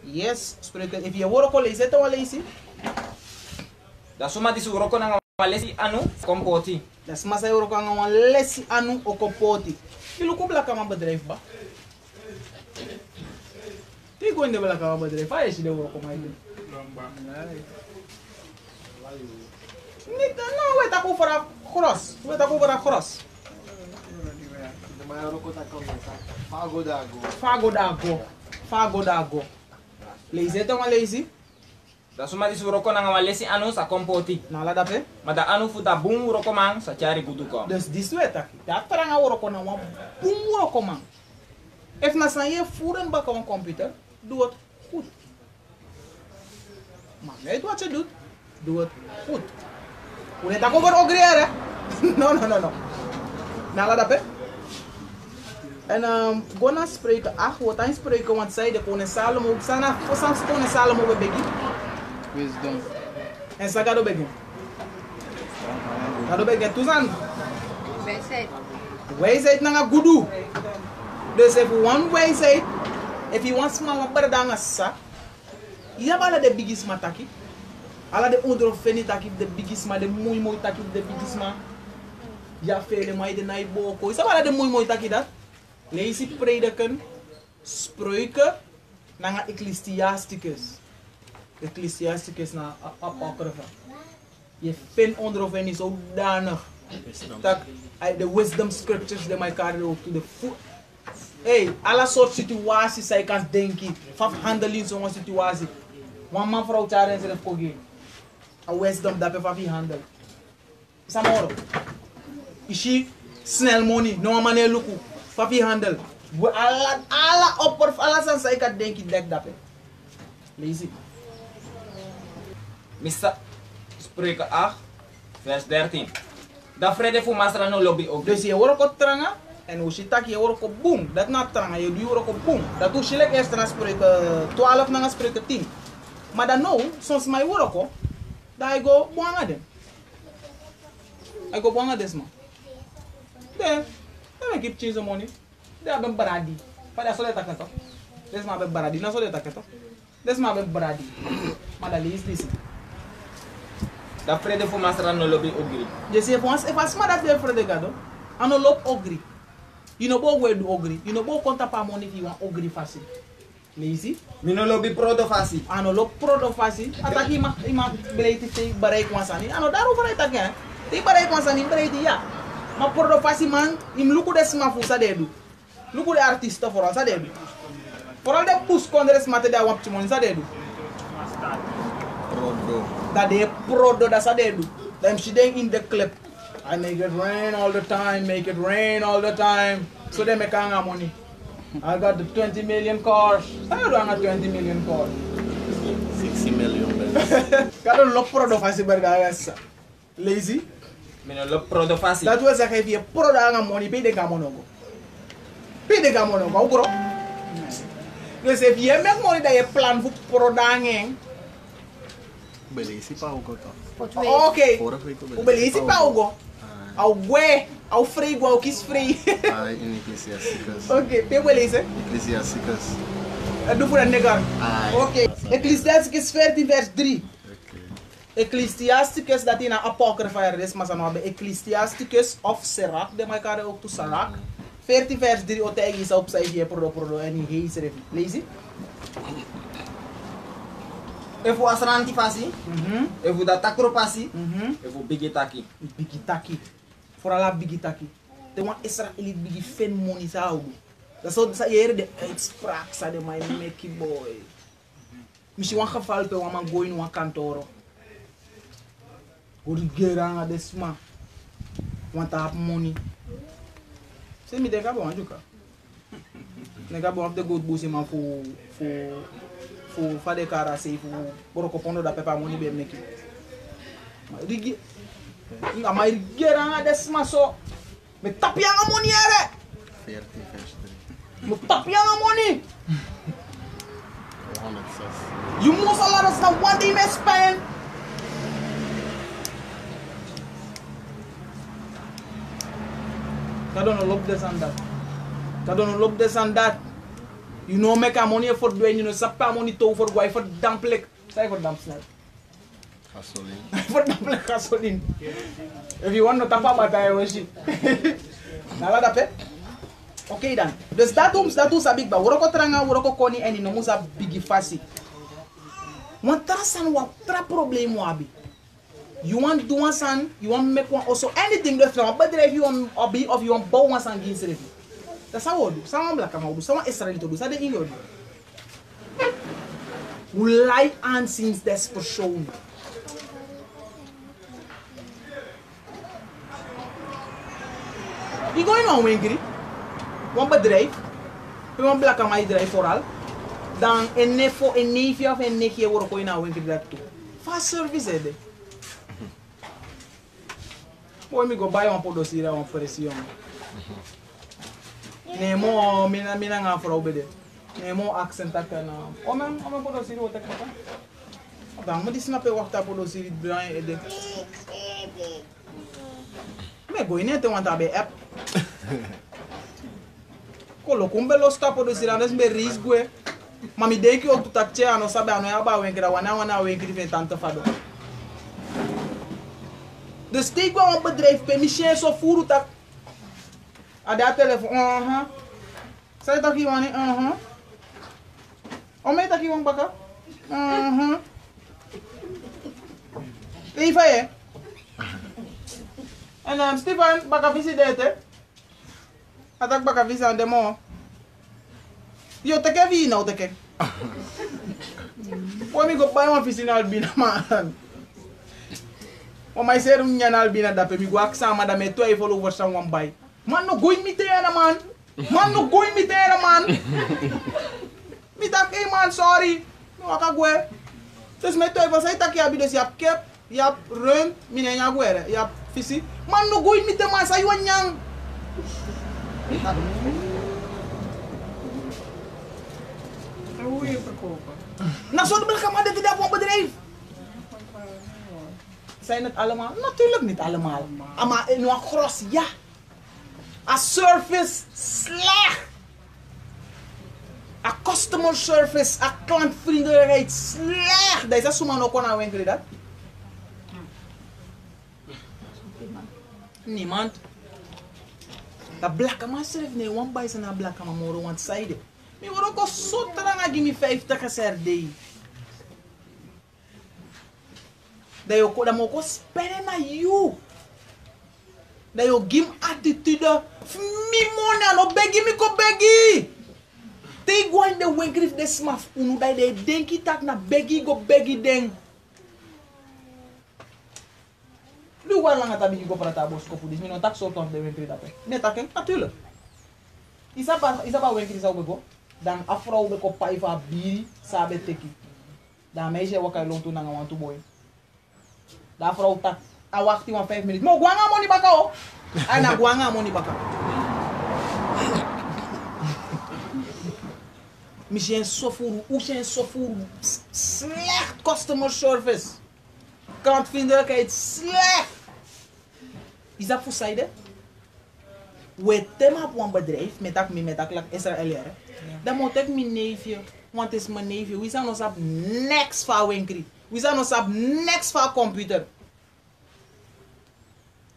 Yes, Spreuken. If je hoor ko lees het al lezen. Da suma di siguro ko nang malesi ano sa kompoti. Dat suma sa hoor ko nang lesi anu o kompoti. Je lukt op la kama bedrijf ba. Die gewoon de belakang van bedrijf, waar is je de work om mij doen? Niet, nou, we hebben over een gros. We hebben over een gros. Fago dago. Lees het dan lezen? Da suma di siguro ko nang malesi ano sa kompoti. Nou, laat dat Maar da ano fu da boom wuro ko man sa chari gudu ko. Dus die zweet aqui. Dat terang a work on een boom work man. If na san je voeren bakken een computer, doe het goed. Maar weet wat je doet, doe het goed. Hoe net over ogriëren, hè? No. Nou, laat dat en go naar spreken 8, wat aan spreken, want zij de koning Salomo, sana voor koning Salomo we begin. Wisdom. En sa gado begin. Gado begin, tuzan. Verset. Wijsheid na nga gudu. Dus if you want wijsheid, if you want small better than a sa, you have all the biggest mataki. All the other feni taki the biggest ma, the muy taki the biggest ma. Ja fele mai de nai boko. Is all the muy taki dat. Lees die prediken, spreuken, na Ecclesiasticus. Ecclesiasticus na apocrypha. Je vindt onder of niet zodanig. Dat de wisdom scriptures die mij carry ook to the foot. Hey, alle soort situaties zij kan denken. Van handelen zo'n situatie. One man vrouw tjaren en ze heeft gegeven. A wisdom dat je van wie handelt. Samoro. Is je snel money, no manier lukken. Van wie handelt. Alle opper, alle zijn zij kan denken dek dat je. Lees het. Mr. Spreuken 8, vers 13. Da vrede fu masra no lobby ook. Dus je hoort ook tranga en hoe je tak je hoort ook boom. Dat na tranga je hoort ook boom. Dat hoe je eerst na spreuken 12 na spreuken 10. Maar dan nou, soms mij hoort ook dat ik go buanga dem. Ik go buanga des man. Dan ik keep change money. Dan ben bradi. Pada sole tak toch. Des ma ben bradi, na sole tak toch. Des ma ben bradi. Maar dat lees dit. Da vrede fu masra no lobby ogri. Je sais if as ma dat de frede gado, ano lop ogri. You know bo we do ogri. You know bo konta pa money if you want ogri fasi. Lazy. Mi no lobby prodo fasi. Ano lop prodo fasi. Ataki ima beleiti te barai kwansani. Ano daru barai takya. Te barai kwansani beleiti ya. Ma prodo fasi man im luku des ma fusa dedu. Luku de artista foral sa dedu. Foral de pus kondres mate da wap chimon sa dedu. That they prodo da sa dedu. Them she deng in the clip. I make it rain all the time, make it rain all the time. So they make anga money. I got the 20 million cars. I don't have 20 million cars. 60 million. Kado lo prodo fasi bergasa. Lazy. Mi no lobby prodo fasi. Dat wil zeggen, if je prodo anga money, pay de gamonogo. Pay de gamonogo, ook bro. Dus if je make money dat je plan voor prodo angeng. Beleza pa ugo to. Okay. Fora foi com O beleza pa ugo. Ao gue, ao frigo, ao quis free. Ah, in Ecclesiasticus. Okay, tem beleza? Ecclesiasticus. Do voor een negar. Okay. Ecclesiasticus 14 vers 3. Okay. Ecclesiasticus dat in een apocrypha is, maar dan hebben Ecclesiasticus of Sirach, de elkaar ook to Sirach. 14 vers 3 o tegi is op zij hier prodo en hij is er. Lees het. Efu asranti fasi. Efu da takro fasi. Efu bigitaki. Bigitaki. Vooral la bigitaki. De wan Israëliet bigi fen money zou. Dat zou je de uitspraak sa de my make boy. Misschien wan geval pe wan man go in wan kantoro. Goed geranga desma. Want tap money. Se mi de ka bon ajuka. Nega bon de good busi man fu fade kara sei fu boroko pondo da pepa money be meki. Ma rigi nga mai geranga desma so. Me tapianga money ere. 40 vers 3. Me tapianga money. 106. You must allow us now one day me spend. Kadon lop des and that. Kadon lop des and that. You know make a money for doing, you know sapa money to for go for damp lek. Say for damp snap. Gasoline. For damp lek gasoline. If you want no tapa batay worship. Nala dape. Okay dan. Dus dat sabik ba. Woro ko tranga, woro ko koni eni no musa bigi fasi. Want trasan wa tra problem wabi. You want do one san, you want make one also anything different. But if you want obi of you want bow one san gins refi. That's how we do. Sama black ama do. Sama Israel to do. Sa de ingo do. We lie and since that's for show. You going on wingri? One bedrijf. One black ama bedrijf vooral. Dan een neefje of een nichtje wordt ook in een winkel dat toe. Fast service hè. Mooi me go buy one podo sira one pressio. Nee mo mina nga vrouw bede. Nee mo accent tak na. Omen podo sira o tak na. Dan mo di snap e wakta podo sira brain e de. Me go in te want abe app. Coloca belos capo dos iranos me risgue. Mami dei que eu tu tá tia não sabe a não é ba wen kra wana wen kri vem tanto fado. Dus steek wel een bedrijf bij Michel zo voeren dat. Aan dat telefoon, Zij dat hier wanneer, Om mij dat hier bakken? Even hè. En Stefan, bakken visie dit hè. Atak bakken visie aan de mo. Yo, teke wie nou teke? Poi mi go buy one visie naar Albina man. Maar zei een jaar Albina dat pe mi go aksa maar dat me 2 followers aan one buy. Man no gooi mitera man. Man no gooi mitera man. Mi tak man sorry. No akagwe. Dus me 2 was hij tak ya bidos ya kep, ya run, mi ne nya gwere, ya fisi. Man no gooi mitera man sa yon nyang. Hoe je verkopen? Nou zo de maar dit op een bedrijf. Zijn het allemaal? Natuurlijk niet allemaal. Maar in een gros, ja. A service slecht. A customer service, a klantvriendelijkheid slecht. Dat is zomaar nog aan winkelen dat. Niemand. Dat blakke man schrijft nee, one buy zijn een blakke man moro one side. Mi word ook zo terang give me 50 SRD. Dat je dat moet spelen naar you. Dat je give attitude. Mi money no begi mi ko begi. Te go in the winkel de smaf unu dat de denki tak na begi go begi deng. Lu waar lang atabi go prata bos ko pudis mi no tak so ton de winkel dat. Net tak natuurlijk. Isaba winkel zou go. Dan afrouw be ko paiva biri sabe teki. Dan meisje wakai long tu nanga want to boy. Da afrouw tak a wakti 5 minutes. Mo guanga money baka o. Ay na guanga money baka. Misschien sofuru, ushen sofuru slecht customer service. Klantvriendelijkheid slecht. Is dat voor zijde? We thema op een bedrijf met dat Israël. Dan moet ik mijn neefje, want het is mijn neefje. We zijn ons op niks van winkel. We zijn ons op niks van computer.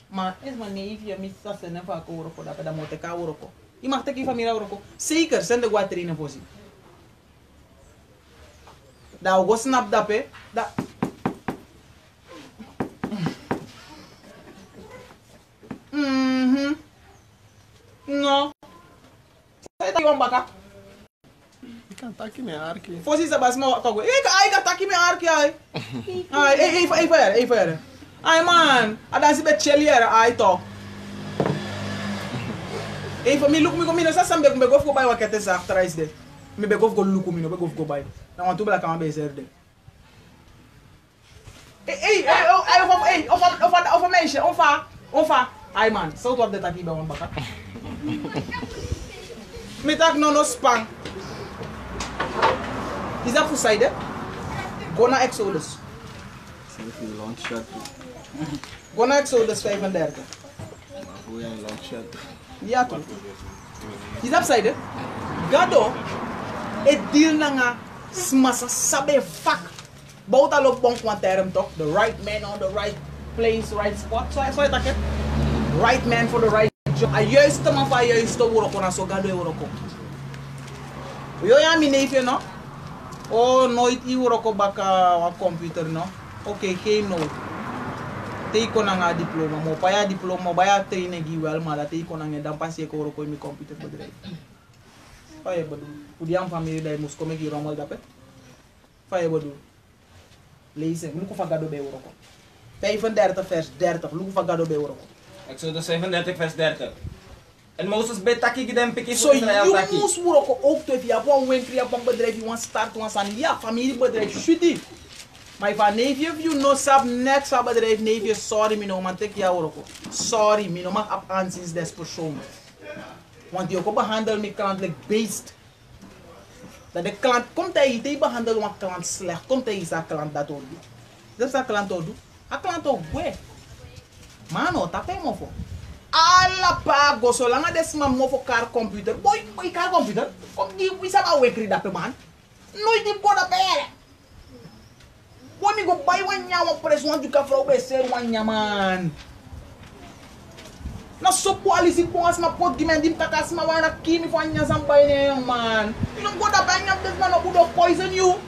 Maar is mijn neefje, mis dat ze niet van Koroko, dat moet ik Koroko. Je mag tegen familie Koroko. Zeker, zijn de wat erin voor zich. Dat we snap dat pe. Dat. No. Saya tak baka. Ikan taki me arki. Fosi sa bas mo kago. Ay ka taki me arki ay. Ay fere. Ay man, ada si bet chelier ay to. Family look me go mina sa sambe me go buy wakete sa after ice de. Me be go look me no be go buy. Na want to bla kan be ser de. Of meisje, onfa. Ay man, so wat de taki be wan baka. Me tak no spang. Is dat voor zijde? Go naar Exodus. Go naar Exodus 35. Ja toch? Is dat zijde? Gado, het deal na smasa sabe fak. Bouta lop bon kwa term toch? The right man on the right place, right spot. So je tak het? Right man for the right job. A juiste man van juiste woroko na so gado e woroko. Yo ya mi neefje no? Oh, nooit iworoko baka wa computer no? Oké, geen nood. Teko na nga diploma mo. Paya diploma, baya training wel, maar dat teko na nga dan pas je koroko in mi computerbedrijf. Paya bedoel. Udiam familie dat je moest komen hier rommel dapet. Paya bedoel. Lezen, luku van gado bij woroko. 35 vers 30, luku van gado bij woroko. Exodus 35 vers 30. En Moses bet taki gidem piki so Israël taki. So you must work ook te via een winkel op een bedrijf, je want start een san ja familiebedrijf shudi. Maar van neefje if you no sab next van bedrijf neefje sorry mi no man tek ja work. Sorry mi no mag op aanzien des persoon. Want die ook behandel mi klant like beest. Dat de klant komt hij te behandelen een klant slecht. Komt hij is klant dat ook doet. Dat is klant ook doet. A klant ook we. Mano, tapé mo fo. Alla pago, zolang a des man mo voor car computer. Boy, car computer. Kom die, wie sa ba wekri dat man? Nooit die ko dat pere. Boy, mi go buy one nyama press one juka vrouw be ser one nyaman. Na so po alisi po as ma pot gimen dim takas ma wana kimi for nya sambay ne man. You don't go that bang up this man who don't poison you.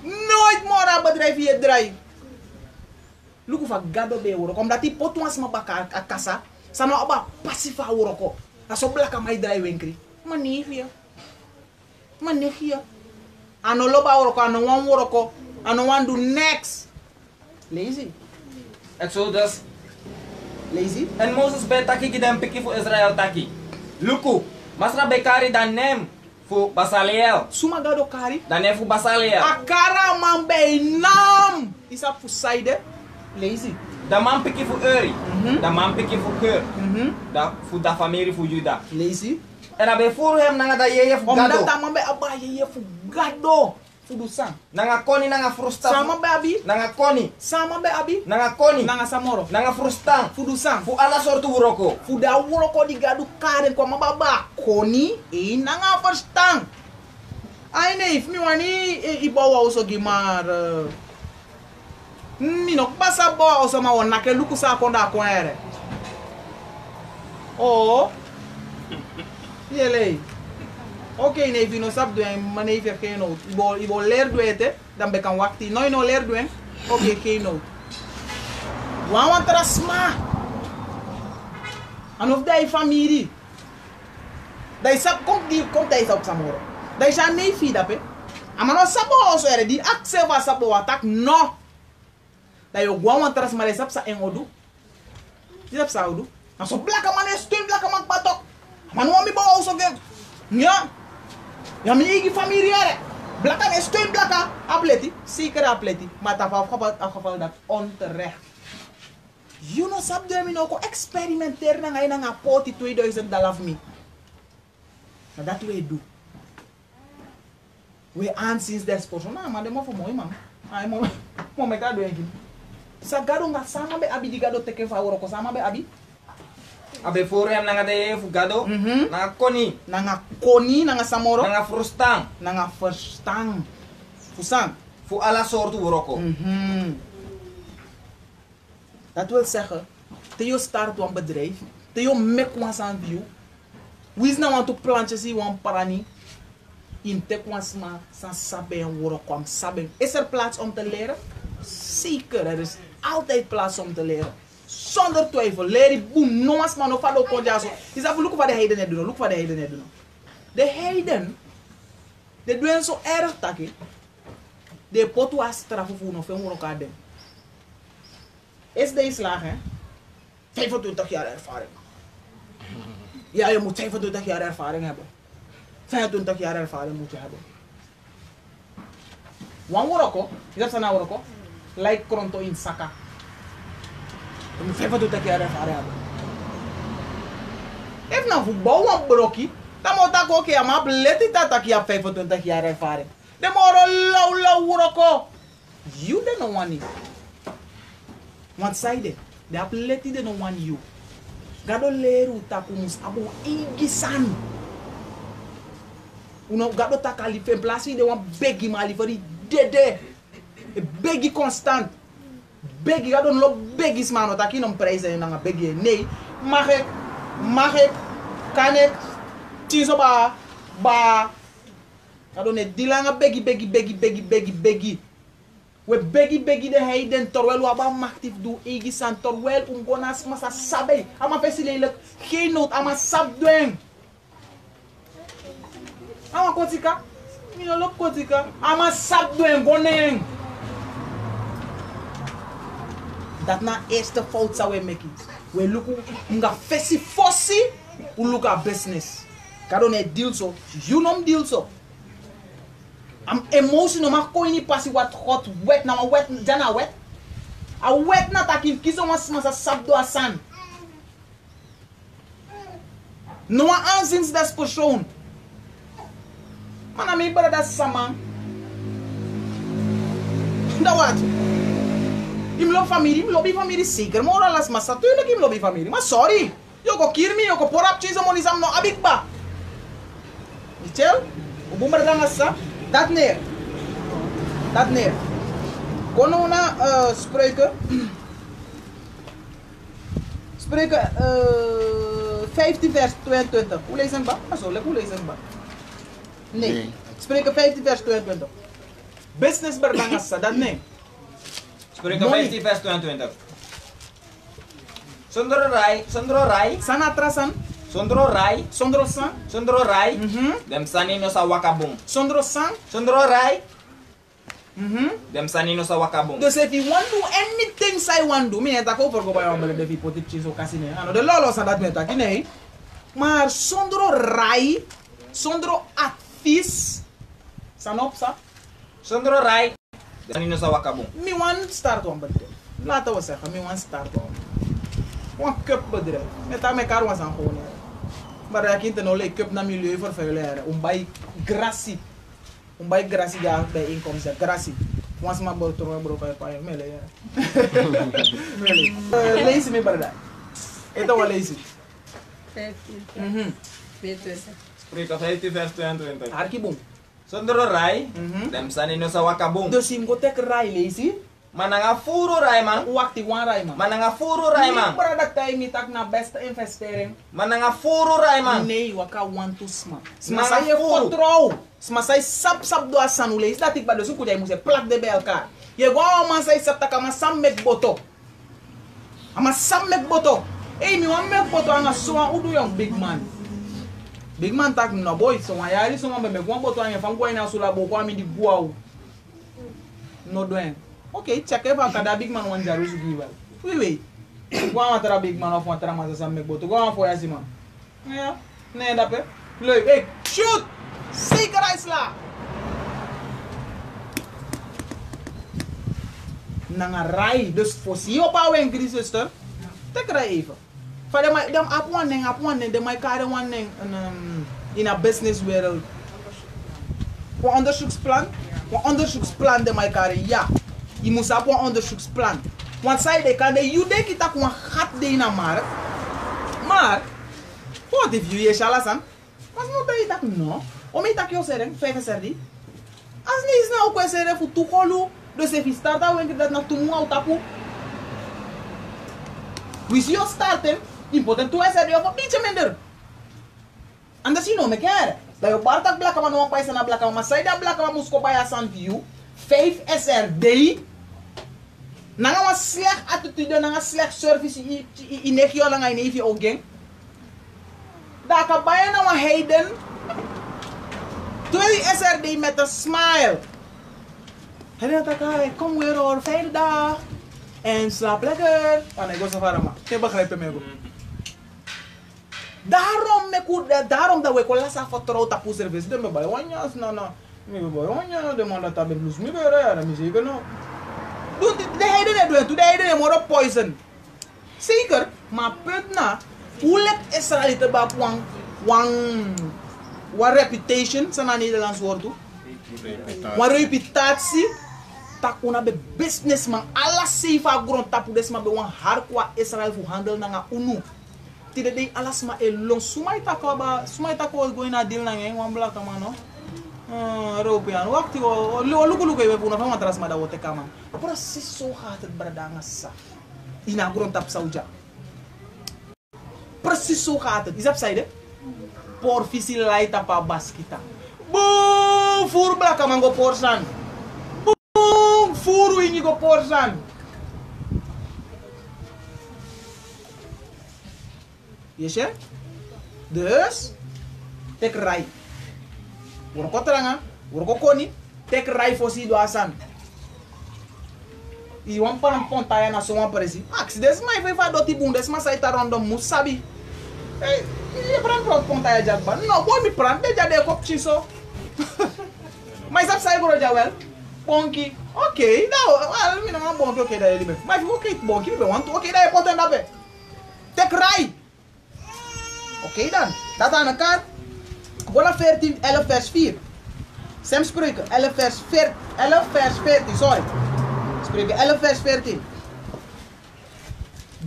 Nooit more a bedrijf hier draai. Luku fa gado be woro kom dati pot was ma baka a kasa. Sa no aba pasifa woro ko. Aso blaka mai draai wenkri. Manifia. Manifia. Ano loba woro ko ano wan woro ko. Ano wan do next. Lazy. Exodus. Lazy. En Moses be taki gidem piki fu Israel taki. Luku. Masra be kari dan nem fu Basaliel. Suma gado kari. Dan nem fu Basaliel. Akara man be nam. Isa fu side. Lazy. Da man piki fu Uri. Da man piki fu Keur. Da fu da familie fu Juda. Lazy. En abe furu hem nanga da yeye fu gado. Omdat man be aba yeye fu gado. Fudu sang. Nanga koni nanga frustang. Sama be abi. Nanga koni. Sama be abi. Nanga koni. Nanga samoro. Nanga frustang. Fudu sang. Fu ala sortu uroko. Fuda wuroko di gadu karen kwa mababa. Koni e nanga verstang. Ai nee, if mi wani ibawa uso gimar. Nino pasa bo uso ma wana ke luku sa konda kwere. Oh. Yele. Oké, nee, if no sap doen, maar nee, if geen nood. Ibo leer doen, dan ben kan wakti. No, no leer doen. Oké, geen nood. Wan trasma. En of die familie. Die sap komt die sap samoro. Die zijn nee feed up, ama no sap also ere die akse va sap attack no. Die yo wan trasma die sap sa engodu. Die sap sa odu. En so blaka man is steun blaka man patok. Man wami bo also ge. Ja. Ja, mijn eigen familie are. Blaka is steun blaka. Apleti. Zeker apleti. Maar het afgeval dat onterecht. You know, sab de mi ko experimenteer na ngay nga poti $2000 for me. Maar dat we do. We aan sinds des person. Nou, maar de mo voor mooi man. Ay mo me ka do engin. Sa gado nga sama be abi di gado teke fa woro ko sama be abi. Abe furu hem nanga da yeye fu gado. Nanga koni. Nanga koni, nanga samoro. Nanga frustang. Nanga verstang. Fusang. Fu ala sortu uroko. Dat wil zeggen, te je start een bedrijf, te je mek was aan view, wie is nou aan het plantje zie wan parani, in te kwansma san saben en woro kwam saben. Is er plaats om te leren? Zeker, er is altijd plaats om te leren. Zonder twijfel, leer je boem, noas man of ado konjaso. Is dat look wat de heiden net doen, look wat de heiden net doen. De heiden, de doen zo erg takke, de potu as strafu voor nog veel woro kadem. Is deze laag, hè? 25 jaar ervaring. Ja, je moet 25 jaar ervaring hebben. 25 jaar ervaring moet je hebben. Wan woroko, je hebt sana woroko, like kronto in saka. Je moet 25 jaar ervaring hebben. If nou voetbal wan brokkie, dan moet ik ook maar bleti dat je 25 jaar ervaring. De moro lauw woroko. You don't know one. Want side, de atleti de no one you. Gado leru tapumus abo igisan. Uno gado takali fe plasi de wan begi mali for dede. E begi constant. Begi gado no begi smano taki no prijzen na begi. Nee, mag ik kan ik tiso ba gado ne dilanga begi. We begi de heiden terwijl we abam actief doen egisan terwijl ungonas masa sabe ama fesilelijk geen nood ama sab doen ama kotika mino lop kotika ama sab doen goneng dat na eerste fout zou we maken we look nga fesi fossi we look at business kado ne deal so you nom deal so am emotional ma ko ini pasi wat hot wet na wet jana wet a wet na takin kiso mas sabdo asan no aanzins das persoon mana mi bara das sama da wat Im lobby familie zeker. Maar alles maar natuurlijk im lobby familie. Maar sorry. Joko kirmi, joko porap cheese money sam no abikba. Michel? Ubumber dangasa. Dat neer. Kono na spreuken. Spreuken 15 vers 22. Hoe lees ik ba? Hoe lees ik ba? Nee. Spreuken 15 vers 22. Business berdangasa, dat nee. Spreuken 15 vers 22. Sondro rai. Sanatrasan. Sondro rai. Sondro rai. Dem sanino sa wakabung. Sondro sang. Sondro rai. Dem sanino sa wakabung. Dus if you want to do anything I want to do, me eta ko for go by on de fi potit chizo kasine. Ano de lolo sa dat meta kine. Maar sondro rai, sondro advies. Sanopsa. Sondro rai. Dem sanino sa wakabung. Me want start on bedrijf. Laten we zeggen, me want start on. Een cup bedrijf. Met aan elkaar was aan gewoon. Maar ik kind no le cup na milieu vervuilen. Bij grassie. Bij grassie daar bij inkomsten. Grassie. Once maar boter bro bij mele. Lees me brada. Eta wel lees. 15. 22. Spreuken 15 vers 22. Arkibum. Sondro rai. Dem sanino sa wakabung. Dus je moet tek rai lezen. Mananga furu rai man. Wakti wan rai man. Mananga furu rai man. Brada time tak na beste investering. Mananga furu rai man. Nee, waka want to sma. Sma Sma je furu. control. Sma sai sap do asanu lees. Dat ik ba dus ku jij moet plak de bij elkaar. Je go man sai sap taka ma sam mek boto. Ama sam mek boto. Hey, mi wan mek boto anga so an udu young big man. Big man tak no boy so wan yari so man be mek wan boto anga fam go ina so la bo ko mi di buau. No doen. Okay, check even kada big man wan jaru su giwa. Oui. Go an tra big man of wan tra ma sam mek boto. Go an fo ya si man. Ja. Nee, dat pe. Leuk. Hey, shoot. Zeker Isla. Nanga rai. Dus voor si op our enkele zuster. Tek rai even. Voor dem ap one ding, de my kare one ding in a business wereld. Voor onderzoeksplan de my kare ja. Je moet op een onderzoeksplan. Want zij de kan de you denk dat een gat de in een markt. Maar wat if you je shalasan? Mas não tem tak no. O me tak yo serem, feve serdi. As ni is na o ko serem fu tu kolu. Dus if you start out when dat na tu mu tapu. We see you starten. Important tu serdi of beetje minder. Anders you know me care. Da yo bartak blaka man no paisa na blaka maar sai da blaka man musko baya san view. 5 SRD. Nanga was slecht attitude, nanga slecht service in negio lang in even ook gang. Daar kan bijna nou een heiden. 2 SRD met een smile. Hij dacht, kom weer hoor, fijne dag. En slaap lekker. Ah nee, ik was zo ver maar. Ik begrijp me goed. Daarom dat we kolas af vertrouwd op ons service. De me bij wanneer me bij wanneer de man dat hebben blues me weer. Dat is zeker nou. De heiden doen, de heiden worden poison. Zeker, maar punt na. Hoe let Israël te bap wan reputation, zijn aan Nederlands woord toe. Wan reputatie, tak una be businessman, alles safe a grond tapu desma be wan hardcore Israël voor handel nanga unu. Tide ding alles ma elong, sumai tako going na deal nanga wan black man no. European, wakti o luku even puna van matras ma da wote kaman. Precies zo gaat het bradanga sa. Ina grond tap sauja. Precies zo gaat het. Is dat zijde? Por visi laita pa baskita. Boom! Furu blaka mango porsan. Boom! Furu inigo porsan. Yes, ya? Dus, tek rai. Urko teranga, urko koni, tek rai fosi do asan. Iwan pan pontaya na so wan presi. Ax, des mai foi fa doti bun, des ma saita random musabi. Hey, je prend pontaya jagba. No, boy mi prend deja de kop chiso. Mas sabe sai goro jawel? Bonki. Okay, now, mi na bonki okay da ele. Mas okay, bonki mi want okay da poten da be. Tek rai. Okay dan. Dat aan elkaar. Voilà 14, 11 vers 4. Sem spreuken, 11 vers 14, sorry. Spreuken 11 vers 14.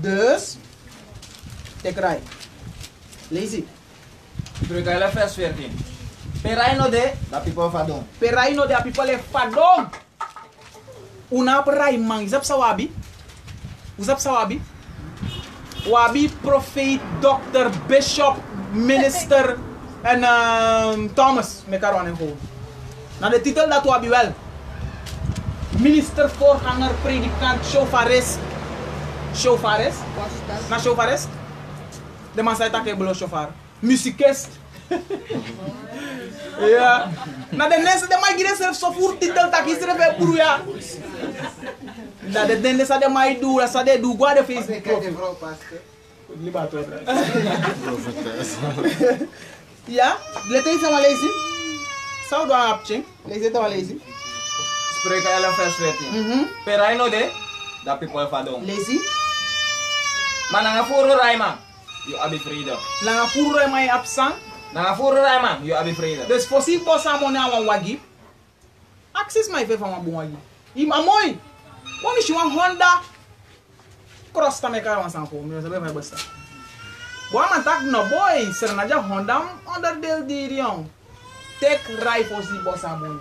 Dus, take right. Lazy. Spreuken vers 14. Peraino de, da people fadong. Peraino de a people e fadong. Una perai man, isap sawabi? Usap sawabi? Wabi, prophet, doctor, bishop, minister en Thomas, me karon en gewoon. Na de titel dat wabi wel. Minister, voorganger, predikant, chauffeurist. Chauffeurist? Na chauffeurist? De man zei dat ik below chauffeur. Muziekist. Ja. Na de mensen de mij zelf zo voor titel dat is er voor ja. Na de dende sa de mij doen, sa de doen gwa de Facebook. Ja, let eens aan lezen. Zou doen apching. Lees het aan lezen. Spreuken 11 vers 14. Peraino de, da people fadong. Lezen. Maar nanga furo raiman, you abi vrede. Langa furo e mai absang. Nanga furo raiman, you abi vrede. Dus voor si bossa mo na wan wagi. Access my fe van wan bon wagi. Im amoy. Wani shi wan Honda cross ta me ka wan san ko, me sabe mai bossa. Boa man tak no boy, ser na ja Honda onderdeel die jong. Tek rai for si bossa mo.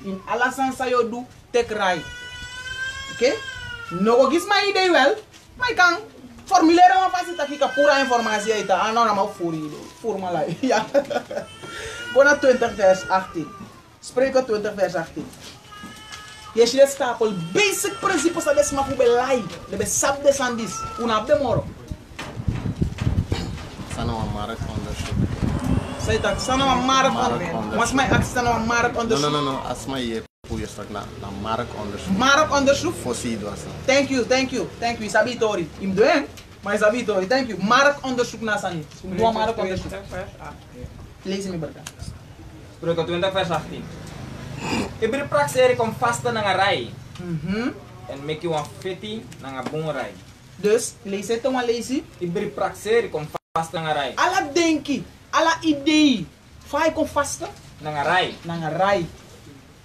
In alla sansa yo do tek rai. Okay? No go gis my idee wel. My kan formuleer ma fasi taki ka pura informatie ita. Ah, nou na ma voor ma lai. Ja. Bona 20 vers 18. Spreuken 20 vers 18. Je ziet stapel basic principes dat is maar voor belai. De besap de sandis. Una de moro. Sana wa mark onderzoek. Say dat sana ma mark on. Was my accent sana ma mark on the. No. Asma je puye strak na mark onderzoek. Mark onderzoek. Fosi do asa. Thank you. Isabi tori. Im doen. Maar isabi tori. Thank you. Mark onderzoek na sani. Doa mark onderzoek. Lees me berka. Spreuken 20 vers 18. Ibri praxeri kom vasta nanga rai. En make you one fiti nanga bung rai. Dus, lees het maar lezen. Ibri praxeri kom vasta nanga rai. Alla denki, alla idee. Fai kom vasta Nanga rai. nanga rai.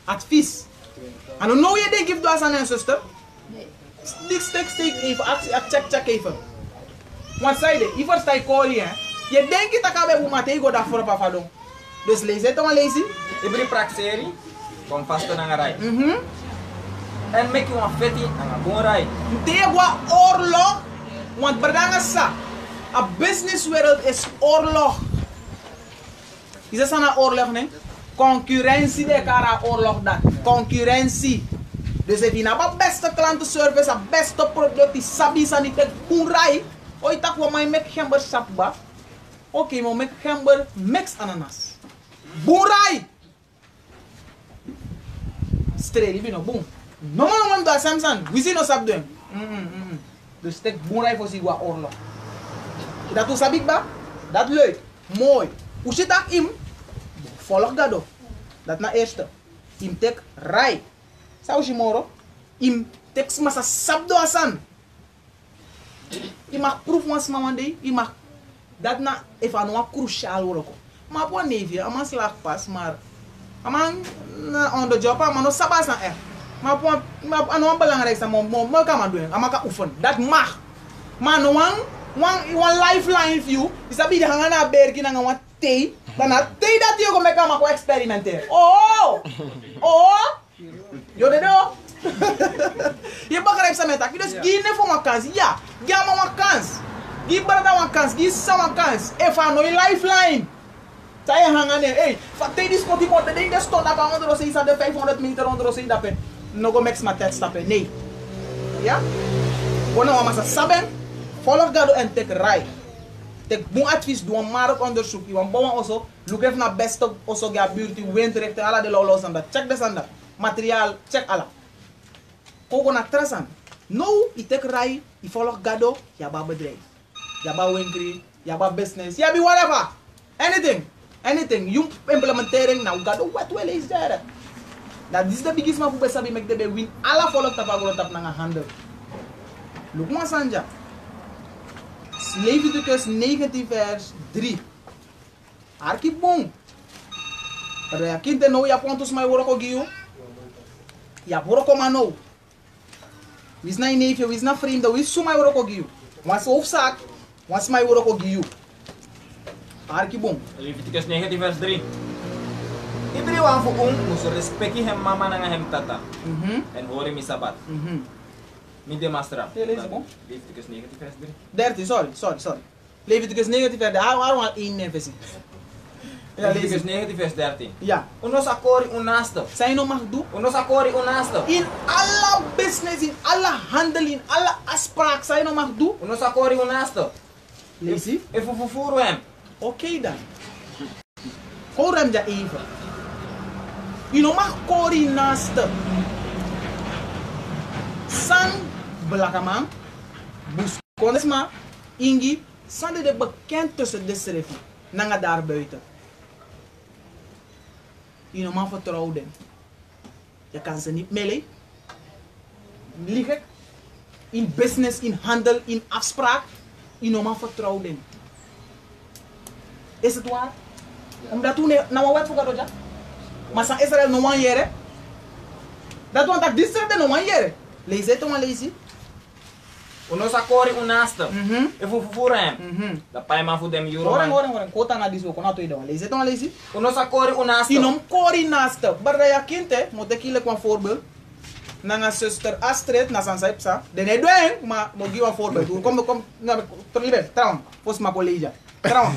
Advies. En nou je denkt if doa aan zuster. Nee. Steek even, check even. Want zei de, if sta je call je, je denkt dat ik heb een go daar voor papa doen. Dus lees het maar lezen. Ibri praxeri kom vasta nanga rai. En make you one fiti nanga bung rai. Tegwa oorlog, want berdanga sa, a business wereld is oorlog. Is dat een oorlog, nee? Concurrentie de kara oorlog dat. Concurrentie. Dus if je nou beste klantenservice, a beste product, die sabi sa niet kunrai, oi tak wa mai mek gember sapba. Oké, maar mek gember mix ananas. Bunrai. Streli bino boom. No man do Samsung. We see no sap doen. Dus tek bunrai voor si wa oorlog. Dat u sabik ba? Dat leuk. Mooi. Hoe zit dat im? Volg gado. Dat na eerste. Im tek rai. Sao si moro? Im tek masa sabdo asan. I mag proef was mamande. I mag dat na even een cruciaal worden. Maar voor neefje, aan mijn slag pas, maar aan on the job, maar nog sabas na echt. Maar voor aan een belangrijkste maar kan maar doen, aan kan oefenen. Dat mag. Maar no one lifeline view, is dat bij de hangen naar bergen en een thee. Dan na thee dat je komt met kan experimenteren. Oh, yo de do. Je begrijpt ze met dat. Dus geen voor een kans, ja, geef me een kans. Give brother one kans, give some one kans. If I know lifeline, say hang on there. Hey, take this spot, you the day they stop up on the say the 500 meter on the say that pen. No go make my test stop it. Nee. Ja? Wanneer we maar saben, follow God en take right. Take bon advies, doe een markt onderzoek. Je want bouwen also, look even naar beste also ga buurt, windrichting, alla de lolos en dat. Check this en dat. Materiaal, check alla. Koko na trasan. No, je take right, je follow God, je hebt bedrijf. Yaba winkri, yaba business, yabi whatever. Anything. You implementering now God what well is there. That this is the biggest move sabi make the win. Alla follow tapa go tap nanga handle. Look ma sanja. Leviticus 19 vers 3. Arki bom. Pero ya kinte no ya pontos mai woro ko giu. Ya woro ko mano. Wis na neefje, wis na vrienden, wis sumai woro ko giu. Was hoofdzaak, was mij wordt ook giu. Arki bom. Leviticus 19 vers 3. Iedereen wat voor ons moet respecteren hem mama en hem tata. En horen mi sabat. Mi demastra. Leviticus 19 vers 3. 13, sorry. Leviticus 19 vers 13. Waarom al 1 versie? Leviticus 19 vers 13. Ja. Unos akori unasto. Zijn nog mag doen? Unos akori unasto. In alle business, in alle handel, in alle afspraak, zijn nog mag doen? Unos akori unasto. Lees je? Even vervoeren hem. Oké dan. Hoor hem ja even. Je nog mag kori naast. San Blakaman, Buskonesma, Ingi, zijn de bekend tussen de schrift. Nanga daar buiten. Je nog mag vertrouwen. Je kan ze niet mailen. Liegen. In business, in handel, in afspraak. Je nog mag vertrouwen. Is het waar? Omdat toen na wat voor dat maar san Israël no one yere. Dat want dat dit de no one yere. Lees het maar lees. Unos akori unasto. Even vervoeren hem. Dat pa man voor dem euro. Horen. Kota na dis ook na to idon. Lees het maar lees. Unos akori unasto. Inom kori naast. Barda ya kinte, moet ik hier een voorbeeld. Nanga zuster Astrid na san saipsa. Den he doen, maar mo give een voorbeeld. Kom na terlibe. Tram. Pos ma collega. Tram.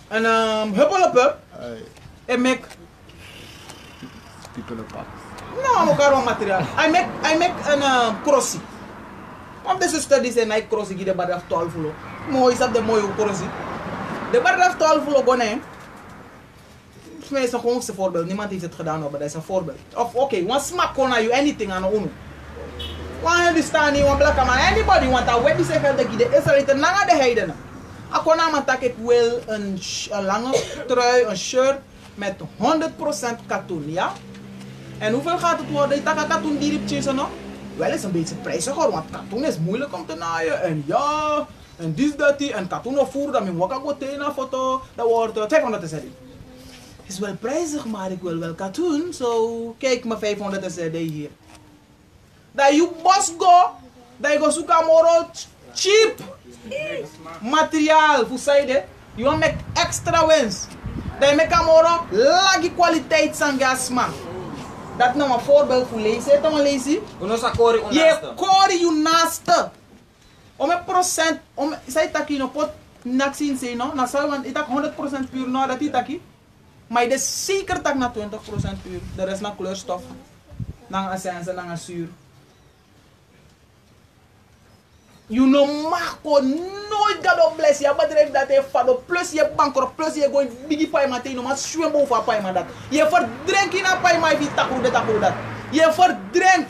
En huppel. En make People apart. no, caro material. I make een crossie. Want de zuster die zei ik crossie die baraf 12 fulo. Mooi is dat de mooie crossie. De baraf 12 fulo gonen. Het is gewoon een voorbeeld. Niemand heeft het gedaan, maar dat is een voorbeeld. Of oké, one smack corner you anything aan unu. One understanding, one black man, anybody want a wet die zegt dat de Israëlieten langer de heidenen. Akona man ik wil een lange trui, een shirt met 100% katoen, ja? En hoeveel gaat het worden? Dat katoen die riep je nog? Wel is een beetje prijzig hoor, want katoen is moeilijk om te naaien. En ja, en dat die, en katoen opvoeren, dat mijn wakka go tegen een foto, dat wordt 500 cd. Is wel prijzig, maar ik wil wel katoen, zo kijk me 500 cd hier. Dat je bos go, dat je go zoeken moro cheap materiaal voor zijde, je wil make extra winst. Dat je make moro lage kwaliteit van gasma. Dat is nou een voorbeeld voor lezen. Dat lezen. Je kori je naaste. Om een procent, om zij taki no pot naksin say no, na zou want itak 100% puur no dat itaki. Maar je is zeker tak na 20% puur. De rest na kleurstof, na essence, na zuur. You know mako nooit gado bless je bedrijf dat je fado plus je bankrupt plus je go bigi pay ma no maar swem boven pay ma dat. Je verdrink in a pay ma vi takru dat. Je verdrink.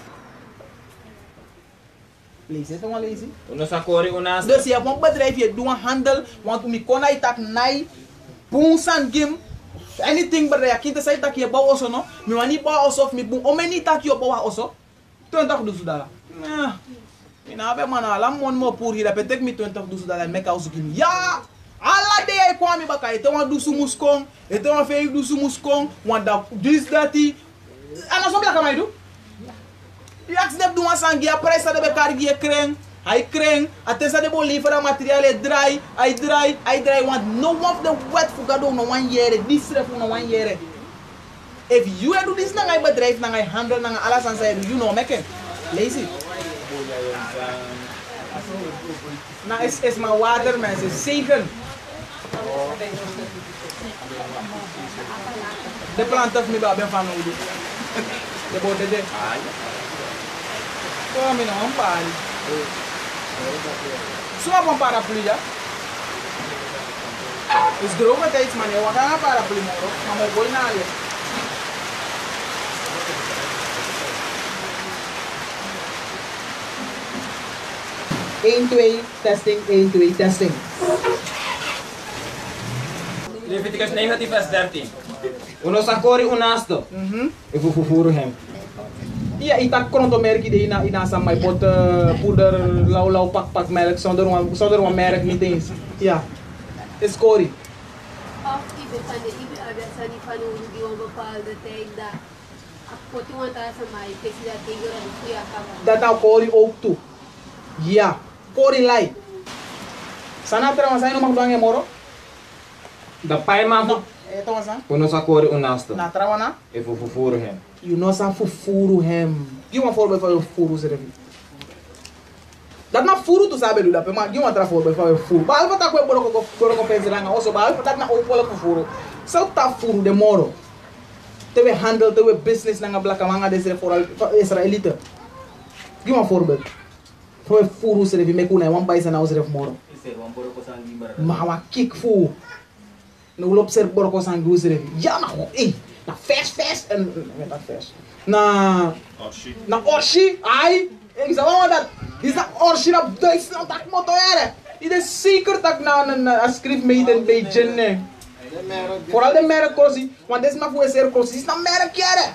Lees het maar lezen. Dus je hebt een bedrijf, je doet een handel, want mi kona itak nai, boonsan gim, anything bedrijf, kinta say tak je bouw oso no, mi wani bouw oso, mi boon, omeni tak je bouw oso, 20 dus dala. Ina be man ala mon mo pour hier petek mi 20 dus dala make house gim. Ja, ala de ay kwami baka ete wan dusu muskong, ete wan fei dusu muskong, wan da this dati. Ana so blaka mai do? Je accepteert doen aan sangi, après ça de be cargi kreng, hij kreng, até ça de bo livre material e dry, want no one of the wet for gado no one year, this ref no one year. If you do this na ngai bedrijf, na ngai handel, na ngai alles aan zij, you know make it. Lazy. Na is maar water mensen, zegen. De planten of mi ba ben van oudi. De bode de. Come no, un pari. Sua een paraplu ja? Is droog met iets man, we gaan een paraplu moro, maar we gaan naar je. Eén, 2, testing, 1, 2, testing. Leviticus 19 vers 13. Uno sakori unasto. Ik wil vervoeren hem. Ja, ik tak kronto merk die ina sa my pot poeder lau pak melk zonder een merk niet eens. Ja. Is Corey. Of even van de van die van die een bepaalde tijd dat pot iemand aan mij tekst dat tegen de goede kamer. Dat nou Corey ook toe. Ja. Kori lai. Sana trama sai no magdoange moro. Da pai man. Eto masa. Uno sakori unasta. Na trama na. E fufuru hem. You know sa fufuru hem. Give one voorbeeld van fufuru zere. Dat na furu tu sabe luda, maar give one tra voorbeeld van furu. Behalve dat we boroko penseren also behalve dat na ook wel fufuru. Zo ta furu de moro. Tewe handle, tewe business nanga blaka manga desere for Israelite. Give one voorbeeld. Voor furu zere vi mekuna one paisa na zere moro. Maar wa kick fu. No lop ser boroko sangu zere. Ja na na fast en dat fast. Na Orshi, ai. Ik zeg wel dat. Is dat Orshi na Duitsland tak motoren. Het is zeker dat na schrift mee in Beijing. Vooral de merk kosi, want dit is maar voor zeer kosi. Is na merk jaren.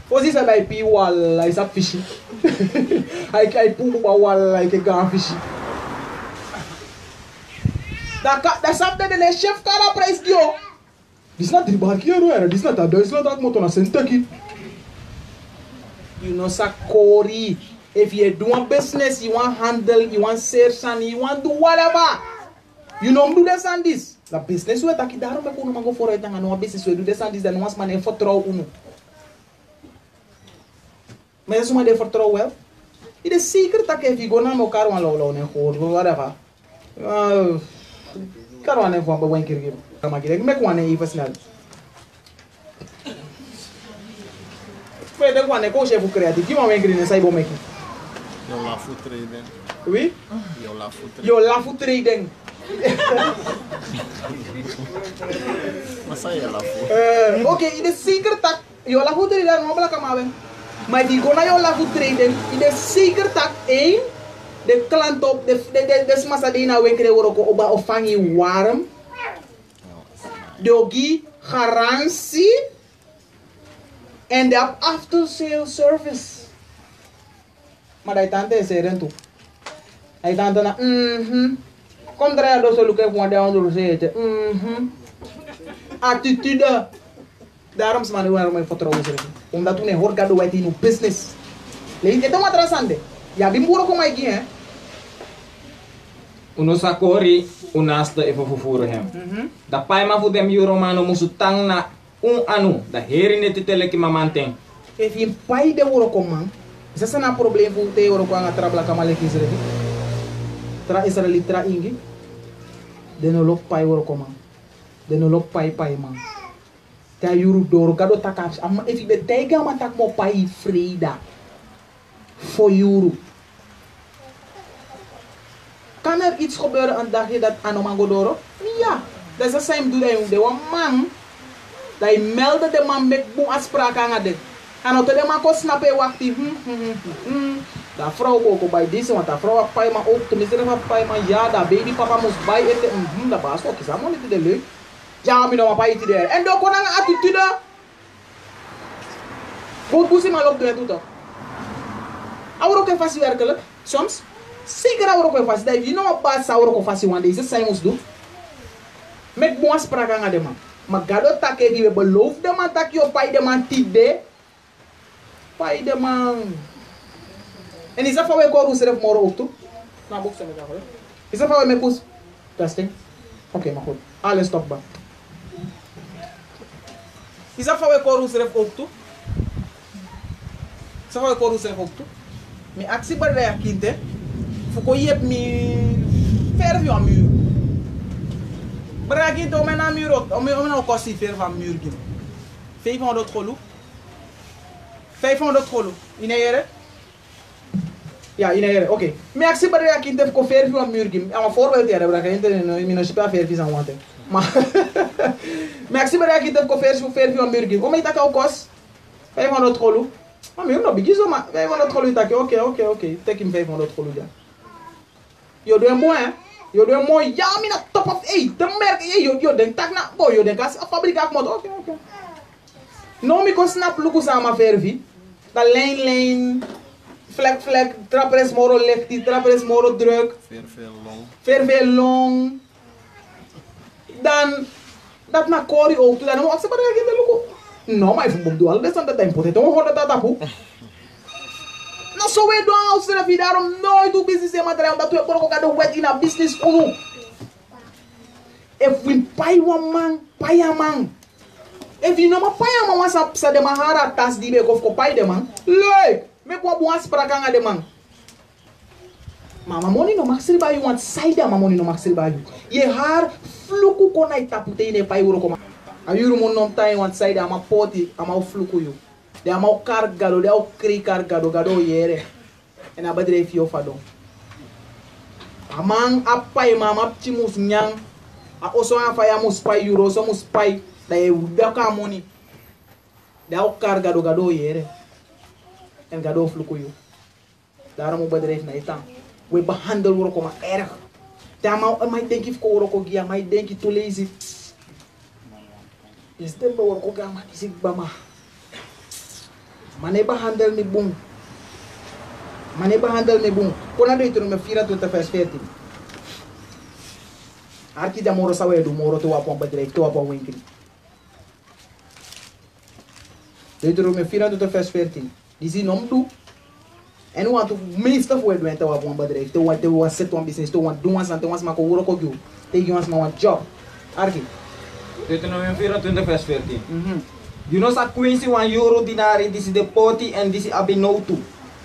Kosi is bij pi wal, hij is op fishy. Hij poep wal, hij gaan fishy. Dat snap dat de chef kan op prijs dio. Dit is not 3 bar keer hoor. Dit is not dat Duitsland dat moet naar Kentucky. You know Sakori. If you do a business, you want handle, you want search and you want do whatever. You know do this and this. La business we taki daarom be kono mango vooruit dan no business we do this and this dan ons man en vertrouw uno. Maar is maar de vertrouw wel. Het is zeker dat if you go naar elkaar wan lolo en hoor whatever. Kan wan van bewen keer geven. Maar ik mek wan even snel. Pwede wan ko chef creatief. Ki wan keer in sai bo meki. Yo la food trading. Oui? Yo la food trading. Yo la food trading. Wat zei je la food? Oké, het is zeker dat yo la food trading no blaka maben. Maar die go na yo la food trading, het is zeker dat één de klant op de massa die na winkelen worden oba ofangi warm. Dogi garantie en de after sale service. Maar dat tante is er toe. Hij tante na kom draaien door zo lukken voor de andere zitten. Attitude. Daarom is man waarom ik vertrouwen ze. Omdat toen hij hoort dat wij in uw business. Lees het dan wat rasande. Ja, bimburo kom ik hier. Uno sakori unasta e fufuru hem. Da pai ma fu dem euromano musutang na anu. Da heri ne titele ki mamanteng. If je pai de woro kom man. Is dat een probleem voor te woro kwanga trabla kamale kizere. Tra Israeli tra ingi. De no lok pai woro kom man. De no lok pai man. Ta yuru doro kado takaps. Amma if je betega man tak mo pai freda. Voor euro. Kan er iets gebeuren een dagje dat Anomango Doro? Ja, dat is de same doe de one man. Dat meldde de man met boem afspraken aan het. En dat de man kon snappen wat die dat vrouw ook bij deze, want dat vrouw had pijn maar ook, tenminste dat pijn maar ja, dat baby papa moest bij eten. Dat baas ook is allemaal niet de leuk. Ja, maar nog bij eten daar. En dan kon een attitude. Wat boezie maar op de toe toch? Auro ook even werkelijk, soms. Zeker auro ook even. Dat je nou pas auro ook even want deze zijn ons doen. Met boas praten aan de man. Maar gado takke die we beloofd de man tak je op de man tide. Pai de man. En is dat van we koren zelf morgen ook toe? Nou, boek ze met dat. Is dat van we met poes? Testing. Oké, maar goed. Alles stopbaar. Is dat van we koren zelf ook toe? Is dat van we koren zelf ook toe? Mi actie bij de kind, hè? Voor je hebt mi verf je aan muur. Maar kind, om een muur ook, om een kost verf aan muur. 500 golo. 500 golo. In een ja, in een oké. Mi actie bij de kind heeft verf je aan muur. Maar voorbeeld hier, dat je niet mijn super verf is aan want. Maar mi actie bij de kind heeft verf je aan muur. Om je dat ook kost 500 golo. Maar ik heb nog maar 500 golo tak. Oké. Take him 500 golo ja. Yo doe mooi hè. Yo doe mooi. Ja, mina top of 8. De merk yo denk tak na boy yo denk as fabriek ak mot. Oké. No mi ko snap luku sama vervi. Da lijn vlek trapres moro lefty trapres moro druk. Veel long. Dan dat na kori ook dan mo akse bare luku. No, maar even doe al dat aan de tempo. Het hoort dat dat hoe. Nou so we do house na fi daarom nooit do business e material dat we boroko ga do wet in a business unu. If we pay one man, pay a man. If you know ma pay a man wasa sa de mahara tas di be ko pay de man. Look, me ko buas para kanga de man. Mama money no maxil ba you want side ma money no maxil ba you. Ye har fluku ko na itapute ine pay wuro ko ma. Ayuru mon non tay want side ama poti ama fluku you. De ama cargado, de au cri cargado gado yere. En abadre fi ofado. Amang apai mama chimus nyang. A oso an faya mus pay euro, so mus pay da e beka money. De au cargado gado yere. En gado fluku you. Daarom bedrijf na itang. We behandelen woro koma erg. Dama mai denk ik ko woro ko gia, mai denk ik to lazy. Is dem woro ko ga ma isik bama. Mane behandel mi bung. Mane behandel mi bung. Kona do itu me 24 vers 14. Arki da moro sawe do moro to wapon bedrijf, to wapon winkel. Deuteronomie 24 vers 14. Die zien om doen. En we want to minister voor het weten wat we bedrijf. Te want set one business. Te want doen ons aan te want maken work ook jou. Tegen ons maar een job. Arki. Deuteronomie 24 vers 14. You know sa Quincy €1 dinari. This is the poti and this is abinotu.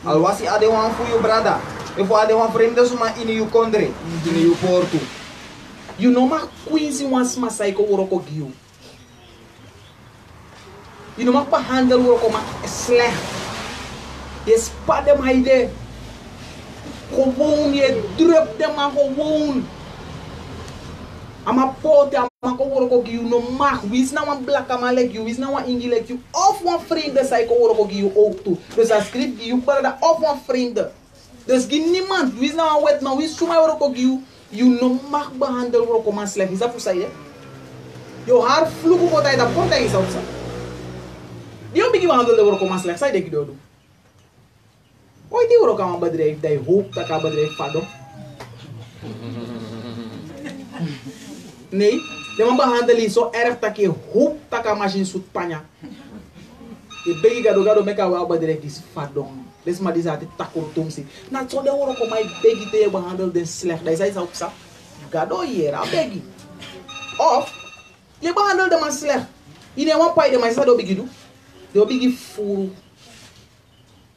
Al was je ade one voor je brada. If you ade one vreemde suma in je country. In je portu. You know ma Quincy wants ma sai ko work ook jou. You know ma pa handle work ook ma slecht. Je spat dem heide. Gewoon, je drupt dem maar gewoon. Ama pote, ama ko woro ko giu no mag. Wis na wan black ama like you, wis na wan ingi like you. Of wan vrienden zei ko woro ko giu ook toe. Dus als script giu brada of wan vrienden. Dus gi niemand, wis na wan wet no, wis suma woro ko giu. You no mag behandel woro ko man slecht. Is dat voor zei yo haar vloeken ko tai da porta is ousa. Dio bigi behandel woro ko man slecht, zei de ki do. Ooit die woro kan bedrijf dat je hoopt dat kan bedrijf vado. Nee, de man behandelen zo erg dat je hoopt dat kan machine zoet panya. Je begi gado meka wa bedrijf is vado. Dus maar die zat te takoro tumsi. Na zo de woro kan mij begi te je behandel den slecht. Dat is hij zo sa. Gado hier, a begi. Of je behandel de man slecht. Ine wan pai de man sa do begi do. Do begi furu.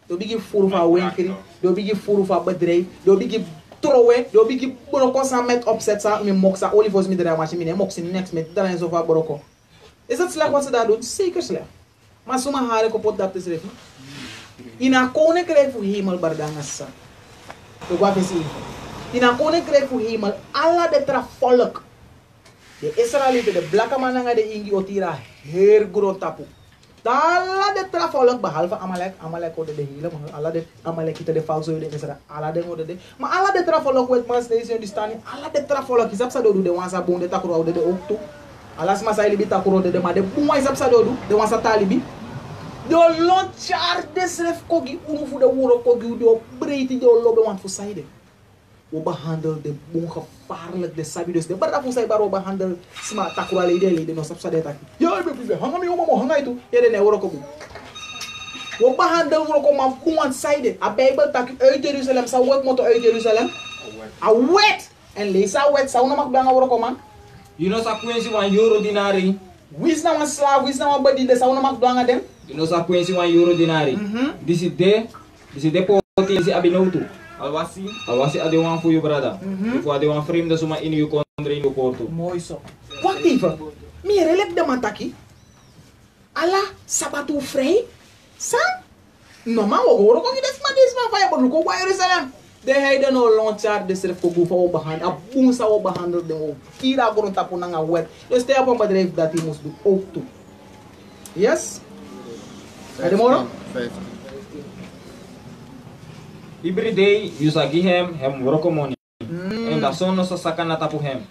Do bigi furu van winkeri, do bigi furu van bedrijf, do bigi trouwen, do bigi boroko sa met opzet sa, mi moksa olivos mi dra machine, mi moksi next met dan en zo van boroko. Is dat slecht wat ze daar doen? Zeker slecht. Maar soma hare ko pot dat te schrijven. Ina koninkrijk voor hemel bardangasa. Do gwa fesi. Ina koninkrijk voor hemel alla de tra volk. De Israëlieten, de blakke mannen de ingi otira heel groot tapu. Alla de trafolok behalve Amalek ode de hele maar alla de Amalek ite de falso de Israël alla de ode de maar alla de trafolok wet mas nation die staan alla de trafolok is apsa do de wansa bon de takro ode de okto alla sma sai libi takro de maar de bon is apsa do de wansa talibi do lonchar de sref kogi unu fu de woro kogi do breiti do lobe want fu saide we behandel de bon gevaarlijk de sabi dus de barra fu sai baro behandel sma takro ale de no sapsa de taki yo be hanga mi mo hanga itu yede ne woro kogi we behandel woro ko ma fu want saide a bible taki uit Jerusalem sa wet moto uit Jerusalem a wet en lesa wet sa una mak banga woro ko man You know sa Quincy €1 dinari. Wis na wan slaaf wis na wan badi de sa una mak banga dem You know sa Quincy €1 dinari. This is the poti is abinotu. Alwasi ade wan voor je brada. If ade wan vreemde suma in je country in je porto. mooi zo. Wacht even. Meer lep de mataki. Ala sabatu vrij. Sa? Normaal we horen ook niet dat maar deze man van je bedoel ook Jerusalem. De heiden no lonchar de serf ko gufa o behandel. A bunsa o behandel de o. Kira grond tapu nanga wet. Dus te op een bedrijf dat hij moest doen ook toe. Yes? Ga je morgen? 15. Every day you sa give hem work money. En da son no sa sakana tapu hem.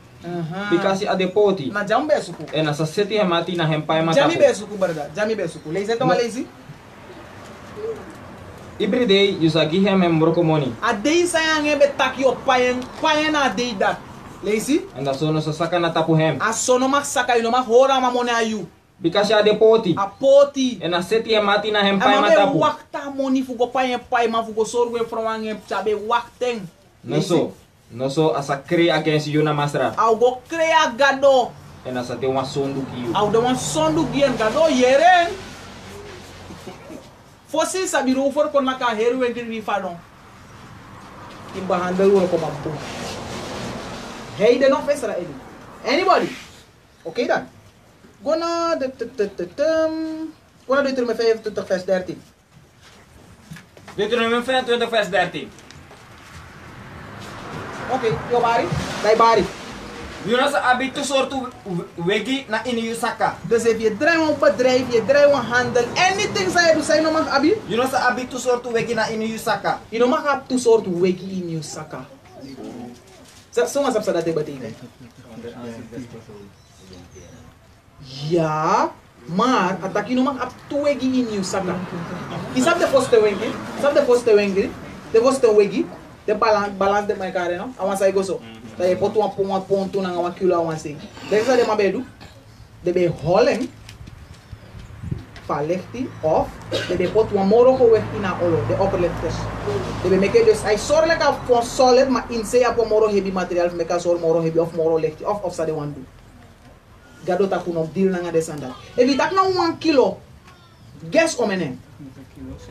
Because ade poti. Na jam besuku. En sa seti hem ati na hem pai mata. Jami besuku barda. Jami besuku. Lazy to lazy. Every day you sa give hem work money. A day sayang ebe taki o payen a day that. Lazy? En da son no sa sakana tapu hem. A sono mak saka ino mak hora ma money ayu. Because ya de poti. A poti. En a seti e mati na hem pai Ama matapu. wakta money fugo pai ma fugo sorwe from wange chabe wakteng. No so asa crea against you na masra. Au go crea gado. En asa te wan sondu ki you. Au de wan sondu gien gado yeren. Fosi sabiru for kon naka heru en kri fadon. Kimba handle wo ko mampu. Hey de no fesra eli. Anybody? Okay dan. Gonna Deuteronomie 25 vers 13. Deuteronomie 25 vers 13. Oké, yo bari. Dai bari. You sa abitu soortu wegi na in you saka. Dus if je draait een bedrijf, je draait een handel, anything zij doen, zij nog mag abi. You sa abitu soortu wegi na in you saka. Je nog mag ab tu soortu wegi in you saka. Zomaar sap dat betekent. Ja, maar atak je nog mag ab tu wegi in you saka. Isap de foste wengi, isap de foste wengi, de foste wegi, de balance de elkaar no. Awan sai go so. Dat je pot een ponto na een kilo aan zich. Dat is wat je maar bij doet. De bij holen, verlichting of de bij pot een morgen weg in een olo, de opperlichters. De bij maken dus hij zorgt lekker voor solid, maar in zee op een morgen heb je materiaal, met elkaar zorg morgen heb je of morgen licht of ze de wan doen. Gado tak kun op deal na de standaard. If je tak na 1 kilo, guess om en hem.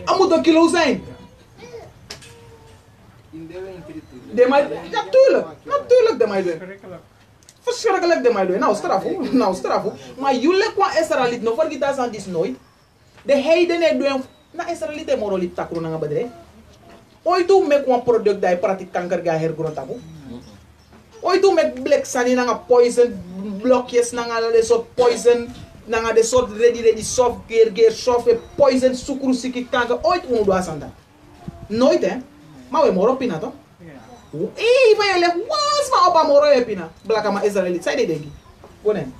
Het moet 1 kilo zijn. De mij, natuurlijk de mij doen. Verschrikkelijk de mij doen. Nou straf. Maar jullie kwa Israëliet, no vergeet dat aan dit nooit. De heidenen doen, na Israëliet moro lip takro na bedrijf. Ooit toen met een product dat je praktijk kanker ga hergrond tapu. Ooit toen met black sani na poison blokjes na de soort poison na de soort ready soft gear soft poison sukru siki kanker. Ooit uno asanda. Nooit hè. Maar we moro pina toch? Van jullie was maar op amoro e pina. Blaka ma Israëliet. Zij de dengi. Gonen.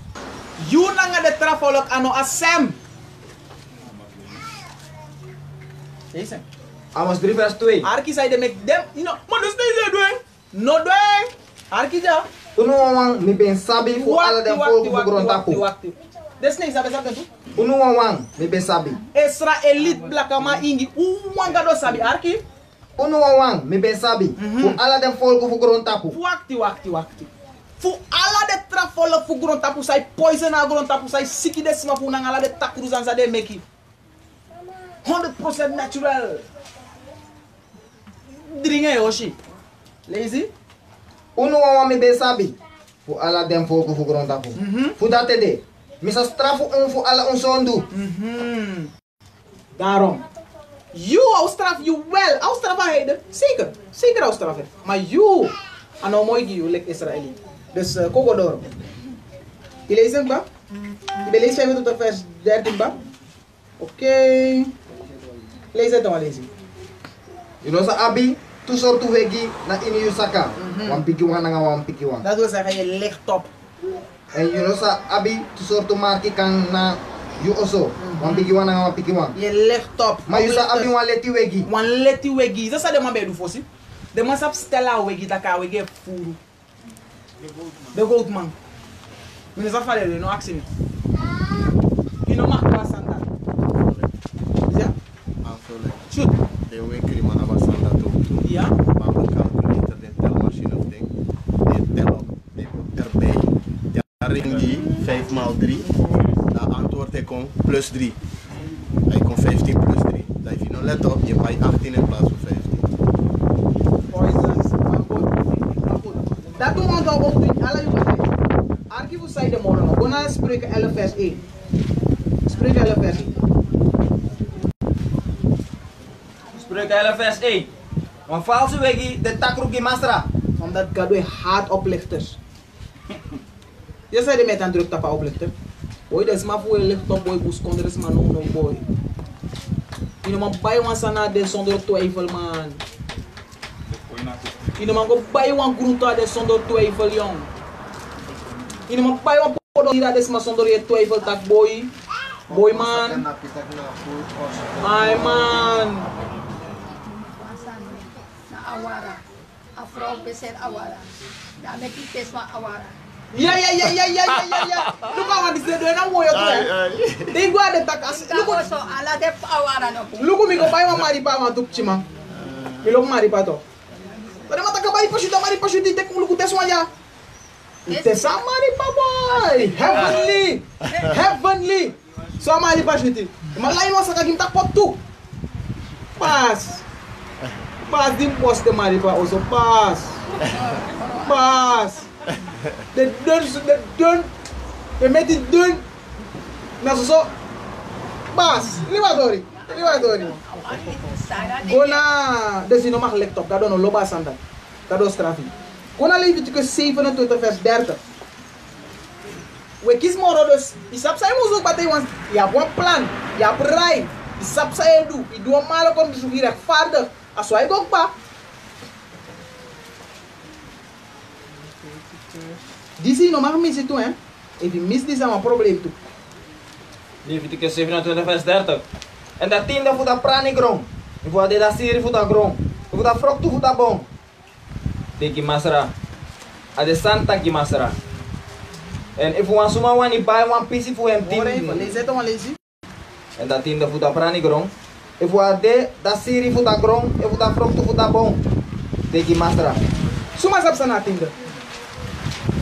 You nanga de trafolok ano asem. Deze. Amos 3 vers 2. Arki zij de mek dem. No, maar dus deze doen. No doen. Arki ja. Uno wang mi ben sabi fu ala den volk fu grontapu. Des nee sabe sabe tu. Uno wang mi ben sabi. Israëliet blaka ma ingi. Wanga do sabi arki. Uno wang mi ben sabi fu ala den volk fu grontapu. Wakti. Fu ala de trafolok fu grontapu sai poison na grontapu sai siki de sma fu nangala de takruzan sa de meki. 100% natural. Dringa yoshi. Lazy. Uno wang mi ben sabi fu ala den volk fu grontapu. Fu date de. Misa strafu fu ala sondu. Daarom. You straf you wel. Straf heiden. Zeker straf. Maar you ano mooi you like Israëli. Dus kokodoro. Je leest hem ba? Je leest 25 vers 13 ba? Oké. Lees het dan lezen. You know sa abi tu sortu wegi na ini yusaka. Wan piki wan nga wan piki wan. Dat wil zeggen je ligt op. En you know sa abi tu sortu marki kan na you also. Wan piki wan nga wan piki wan. Je ligt op. Maar you sa abi wan leti wegi. Wan leti wegi. Dat sa de man bij doen fosi. De man sap stella wegi taka wegi furu. De goatman. Meneer Zafare, no action. Je no mag pas sanda. Ja? Shoot. De winkri man abasanda to. Ja? Maar we calculator de telmachine of ding. De tel de erbij. Ja, ring die 5 x 3. Dat antwoord hij komt plus 3. Hij komt 15 plus 3. Dat je nou let op, je bij 18 in plaats van 15. Poisons. Dat doen we dan ook doen. Alle jongens. Archivo zei de morgen. We gaan spreken 11 vers 1. Spreken 11 vers 1. Spreuken 11 vers 1. Want valse wegi de takruki masra. Omdat God weer haat oplichters. Je zei de met aan druk tapa oplichter. Boy, dat is maar voor je licht op boy. Boes kon er is maar no boy. Je know man bij wan sana de zonder twijfel man. Je know man go bij wan groente de zonder twijfel jong. Je know man bij wan podo hier de maar zonder je twijfel tak boy. Boy man. Ay man. Na awara. Afro beser awara. Dame kites ma awara. Ja. Look how this is doing. I'm going to they go at the takas. Look me go buy one maripa want to chima. Me look maripa to. But I'm not going to buy maripa shoot take look at this one ya. It's a maripa boy. Heavenly. So maripa shoot. Malay mo sa kagim takpot tu. Pass the post the maripa also pass. They made it done. Now so pass. Liwadori. Gona desino mag laptop. Dat no loba sanda. Dat do strafi. Gona Leviticus 27 vers 30. We kies moro dus. Isap sa mo zo batay wan. Ya one plan. Ya right. Isap sa edu. Idu malo kom dus hier rechtvaardig. As wij ook pa. Disi no mag mis itu hè. If you miss this, een probleem toe. Leviticus 27 vers 30. En dat tiende voor dat prani grond. En voor dat siri voor dat grond. En voor dat fruktu voor dat boom. De gimasra. A de santa gimasra. En if we suma wani buy one piece voor hem tiende. En dat tiende voor dat prani grond. En voor dat siri voor dat grond. En voor dat fruktu voor dat boom. De gimasra. Suma sap sana tiende.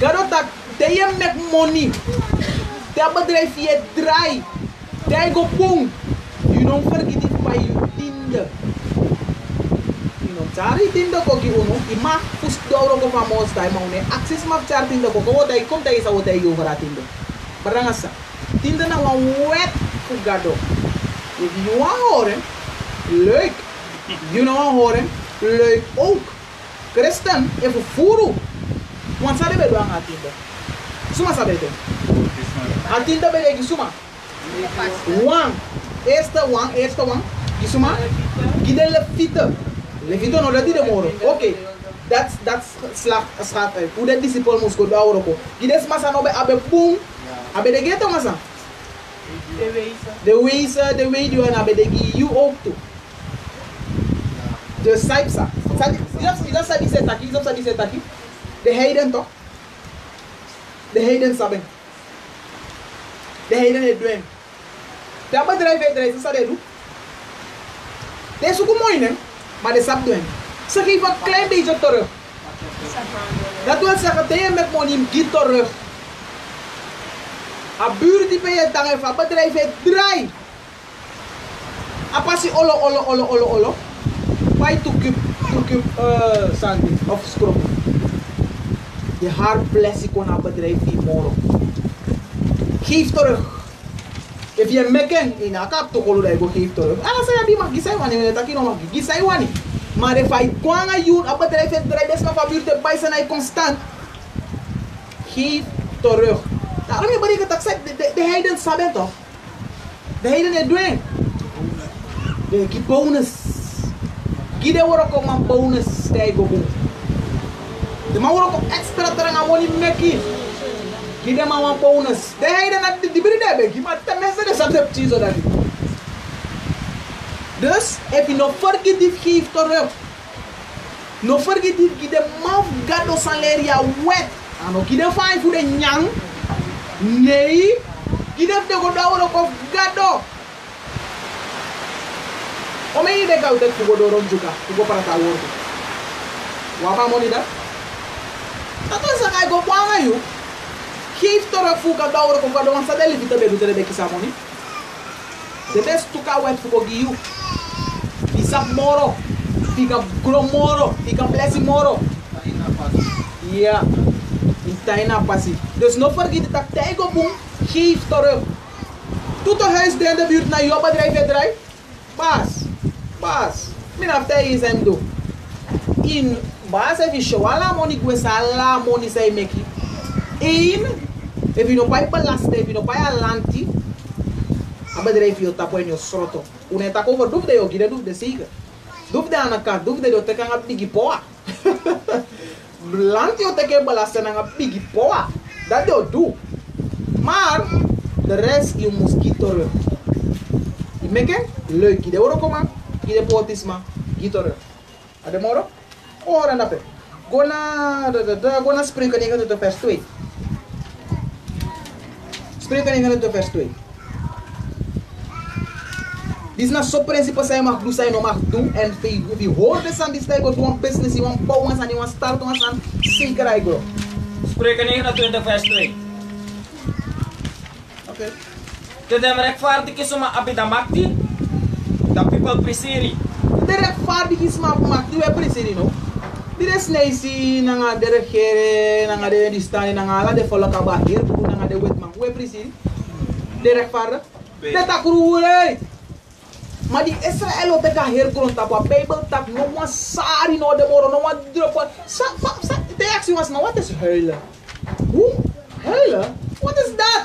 Gado tak. They make money. They bedrijf je draai. They go boom. You don't forget it by you Tinder. You know, cari Tinder koki uno. Ima pus doro ko famos tay maune. Access map cari Tinder ko. Ko tay kom tay sa wo tay yo para Tinder. Barangasa. Tinder na wan wet ku gado. If you want horen, leuk. You know horen, leuk ook. Christen even furu. Want sa be do aan Tinder. Suma sabete. Atinda bele gisuma. Eerste one. Gisuma. Gide lefito no lati de moro. Okay. That's slag. Hoe de disciple moest go daar ook. Gide masa no be abe boom. Abe de geto masa. De way you en abe de gi you ook toe. De saipsa. Is sabi setaki. De heiden toch? De heiden saben. De heiden het doen. Dat bedrijf het dat doen. Dat is ook mooi, hè? Maar de sap doen. Ze geven een klein beetje terug. Dat wil zeggen, dat je met money giet terug. A buur die bij je dan heeft, een bedrijf het draai. A passie olo. Bij toekip sandy of scrub. Je haar blessie kon haar bedrijf die moro. Geef terug. If je mekken in a kap to kolo da go geef terug. Ala saya di mag gisai wani ne taki no mag gisai wani. Maar if I kwanga yun a bedrijf het draai des maar fabuur te bij zijn constant. Geef terug. Daarom je bari getak de heiden saben toch. De heiden het doen. De ki bonus. Gide woro ko man bonus stay go boom. De man word ook extra terang aan money meki. Gide man wan bonus. De heiden dat die biri debe. Maar te mensen de sabep chizo dat. Dus if you no forget dit geef terug. No forget dit gide man gado salaria wet. Ano gide fine voor de nyang. Nee. Gide de go dauro ko gado. Ome ide ka utek fugo doron juga. Fugo para ta work. Wapa money dat? Dat is een eigen kwanga you. Geef terug voor dat oude kokado want sa deli vita bedu tere beki samoni. De best tuka wet voor gi you. Isap moro. Fica gro moro. Fica blessing moro. Ja. Itaina passi. Dus no vergeet dat tijgo boom. Geef terug. Doet de huis in de buurt naar jouw bedrijf. Pas. Min after is hem do. In Bas if you show all the money go sala money say make it. If you no buy ballast, if you no buy a lanti, a bedrijf je tapo in je sroto. Une tak over duf de yo gide duf de siga. Duf de anaka, duf de do te kan ap digi poa. Lanti yo te ke ballast na ap digi poa. Dat do do. Maar de rest je mosquito terug. Je meke leuk gide oro koma, gide potisma, gide Ade moro? Ora na pe. Gona spreken 9 tot vers 2. Spreuken 29 vers 2. Dit is nou zo'n principe zij mag doen, zij nog mag doen. En wie hoort dus aan die stijl, gewoon business, gewoon bouwen, en gewoon starten, en zeker eigenlijk. Spreuken 29 vers 2. Oké. Te dem rechtvaardig is om abidamakti, dat people preseri. De rechtvaardig is maar makti, we preseri no. Dit is neisi, nanga de regering, nanga de die staan, nanga la de volk aba hier, nanga de wetman, we preseri. De rechtvaardig. Dat akroere. Maar die Israël op elkaar heel grond op de Bijbel tak no one sari no de moro no one drop. De reactie was nou wat is huilen? Hoe? Huilen? What is that?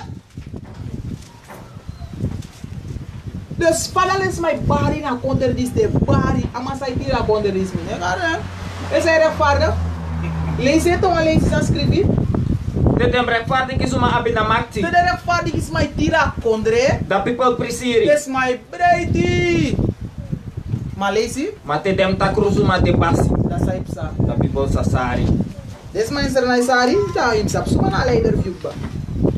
Dus vader is mijn body na onder dis de body. Ama sai tira onder dis me. Is hij rechtvaardig? Lees het of lees het schrijf. Te dem rechtvaardig is om abidamakti. De rechtvaardig is mijn tira kondre. Dat people preseri. Is mijn breiti. Maar lees je? Maar te dem takruzu maar te basi. Dat zei psa. Dat people sasari. Des mijn sernai sari, ta im sap suma na leider viukba.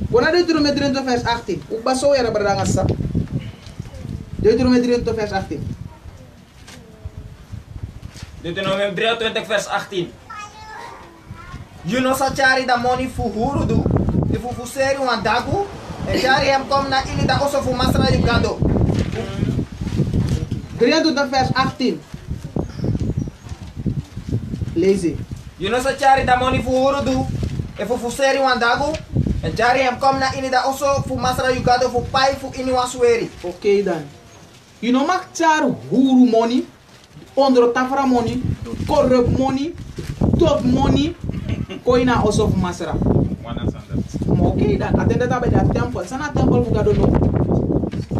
Bona Deuteronomie 23 vers 18. Ukba so era berdanga sap. Deuteronomie 23 vers 18. Deuteronomie 23 vers 18. You know sachari da money fu hurudu. If fu seri wan dagu. En jari hem kom na ili da oso fu masra yugado. 23 vers 18. Lees het. You know sachari da money fu hurudu. If fu seri wan dagu. En jari hem kom na ili da oso fu masra yugado fu pai fu ini wan sweri. Oké dan. You know mak char huru money. Onder tafra money. Corrupt money. Top money. Koina oso fu masra. Oké dan. Attende dat bij dat tempel. Sana tempel fu gado no.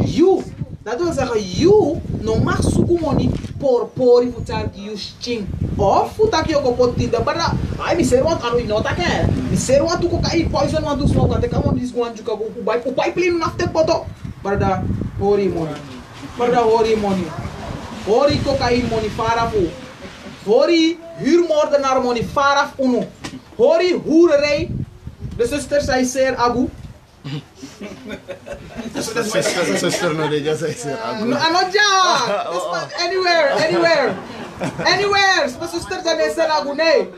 You. Dat wil zeggen, you no mag suku money por fu char ki you ching. Of fu tak yo ko poti de bara. Ai mi ser want anu inota ke. Mi ser want ko kai poison want to smoke. Ate come on this one juka ko bai plin nafte poto. Barda hori money. Barda hori money. Hori cocaïne money faraf. Hori huurmoordenaar money faraf uno. Hori hoererij. De zuster zei zeer agu. Sister no de just say Anoja! Anywhere. Mijn zuster zei zeer agu nee.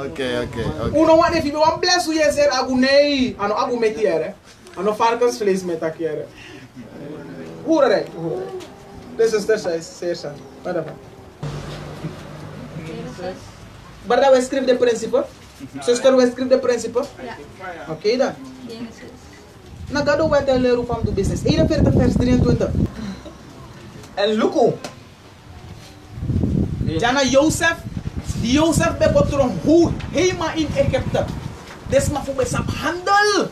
Okay. Uno wat if you want bless you zeer agu nee. Ano agu metiere. Ano varkensvlees met akiere. Hoererij. De zuster zei zeer sa. Barda we schrijven de principe. Zuster we schrijven de principe. Ja. Oké dan. Genesis. Nou, dat doen wij de leren van de business. 41 vers 23. En luku. Jana Jozef. Die Jozef begon hoe helemaal in Egypte. Des maar voor besap handel.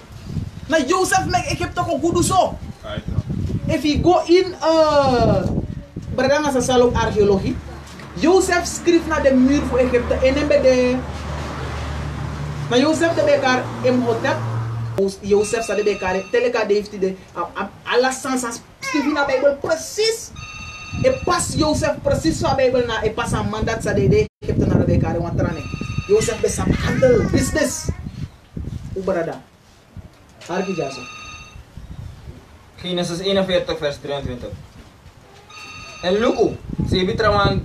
Na Jozef met Egypte ook goed zo. If you go in Berdanga sa ook archeologie. Jozef schreef naar de muur voor Egypte en hem bij de. Maar Jozef de bekar Imhotep. Jozef sa de bekar teleka heeft de alla sans schreef na Bijbel precies. E pas Jozef precies van Bijbel na e pas een mandat sa de Egypte naar de bekar want trane. Jozef besam handel business. Uberada. Harki jasa. Genesis 41 vers 23. En luku, sebi trawan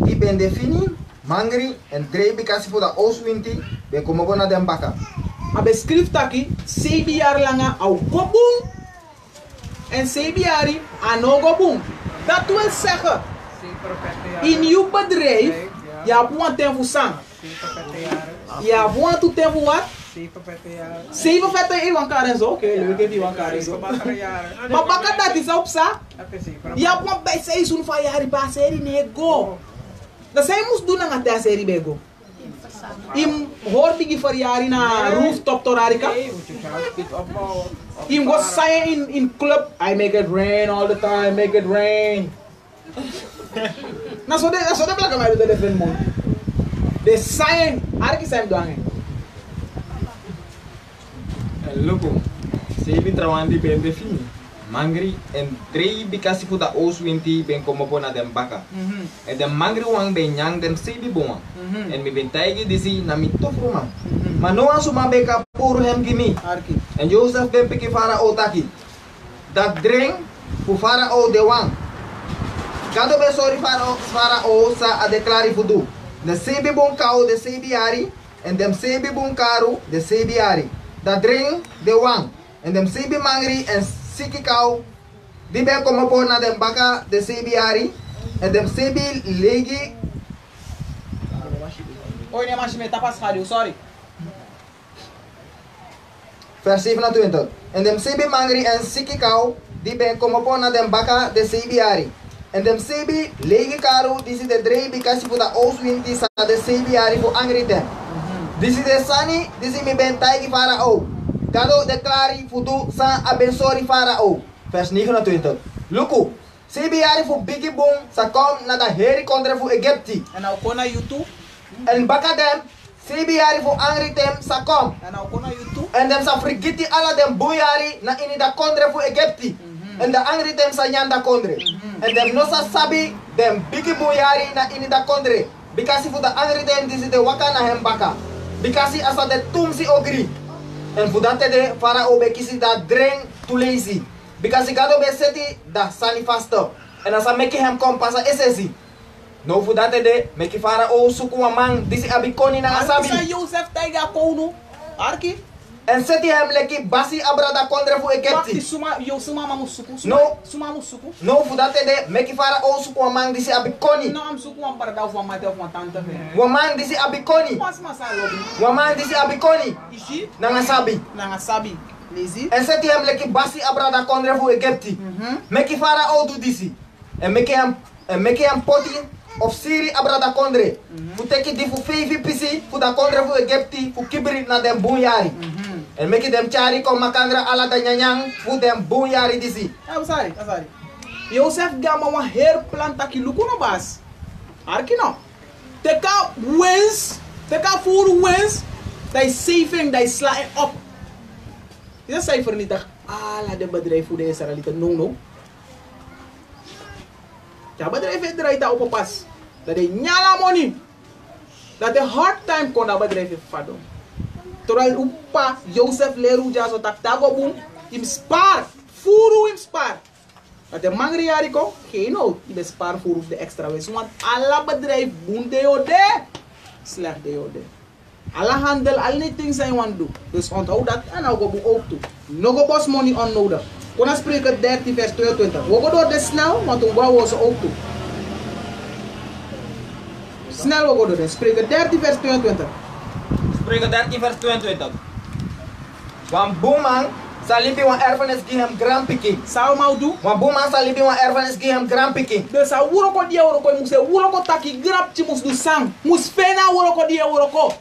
di ben defini, mangri en dreibi kasi voor de ooswinti, ben komen we naar den baka. Maar beschrijft taki, 7 jaar lang au gobung en 7 jaar aan no gobung. Dat wil zeggen, in uw bedrijf, je hebt een tempo sang. Je hebt een tempo wat? 47 jaar karen zo, oké, leuk heb je karen zo. Maar baka dat is op sa. Je hebt een bij seizoen van jaar bij serie nee go. Dat zij moest doen aan het serie bij go. Im hoort die verjaardag na rooftop torarika. Im was saying in club, I make it rain all the time, make it rain. Na so de plaka mij de different man. De saying, arki saying doangen. En luku, sebi trawan di ben defini, mangri en dreibi kasi voor de ooswinti, ben komen we naar den baka. En de mangri wang ben yang den sebi boman. En mi ben taigi disi na mi tof roman. Manoa suma beka pur hem gimi. Arki. En Joseph ben piki Farao taki. Dat drink fu Farao de wang. Kado be sorry Farao sa a declari fudu. De sebi bon kau de sebi ari. En dem sebi bon karu de sebi ari. Dat drink de wang. En dem sebi mangri en siki kau. Die ben komen po na dem baka de sebi ari. En dem sebi legi. Oi, ne mas me tapas radio, sorry. Vers 27. En dem sebi mangri en siki kau. Die ben komen po na dem baka de sebi ari. En dem sebi legi karu. Disi de dreibi kasi fu da oswin di sa de sebi ari fu angri dem. Disi de sani. Disi mi ben taigi Farao. Kado declari fudu sa abensori Farao. Vers 29. Luku. Sebi ari fu bigi boom sa kom na da heri kontra fu Egypti. En nou kon na YouTube. En baka dem. Sebi ari fu angri tem sa kom. En nou kon na YouTube. En dem sa frigiti ala dem buyari na ini da kontra fu Egypti. En da angri tem sa nyanda kondre. En dem no sa sabi dem bigi buyari na ini da kondre. Bikasi fu da angri tem disi de waka na hem baka. Bikasi asa de tumsi ogri. En fu dante de Farao be kisi da dreng tu lazy. Bikasi gado be seti da sani faster. En asa meki hem kom pasa esesi. No fu dante de meki Farao suku mang disi abikoni na asabi. Arki sa Joseph taiga kono. Arki. En seti hem leki basi abrada kontra fu Wakti Egypti. suma mamusuku. No. Suma musuku. No fu dante de meki Farao suku mang disi abikoni. No am suku am parda of mate of tante fe. Waman disi abikoni. Mas masa lobi. Waman disi abikoni. Ishi Na asabi. na sabi. Lazy. En seti hem leki basi abrada kontra fu Egypti. Meki Farao do disi. En meki hem poti of siri abrada kondre. Fu teki di fu fevi pisi fu da kondre fu Egypti fu kibri na dem bunyari. En meki dem chari kom makandra ala da nyanyang fu dem bunyari disi. Sorry. Joseph gama wan hair plant taki luku no bas. Arki no. Teka wins. Teka food wins. They saving, they slide up. Is dat cijfer niet echt? Ala de bedrijf voor de Israëlieten. No. Ja, bedrijf het draait daar op een pas. Dat de nyala money. Dat de hard time kon dat bedrijf heeft fado. Terwijl upa Joseph leru ja zo tak tago boom. Im spaar. Furu im spaar. Dat de mangri yariko. Geen nood. Im spaar furu de extra wees. Want alle bedrijf boem de jode. Slecht de jode. Alle handel, alle dingen zijn want doen. Dus onthoud dat en nou go ook toe. No go boss money onnodig. Kon spreken 13 vers 22. We gaan door de snel, want toen bouwen ze ook toe. Snel we gaan door de spreken 13 vers 22. Spreuken 13 vers 22. Wan boeman salibi wan erfenis gi hem grand piki. Sao mau doen? Wan boeman salibi wan erfenis gi hem grand piki. Dus sa wuro ko dia wuro ko muse wuro ko taki grab chi mus du sang. Mus fena wuro ko dia wuro ko.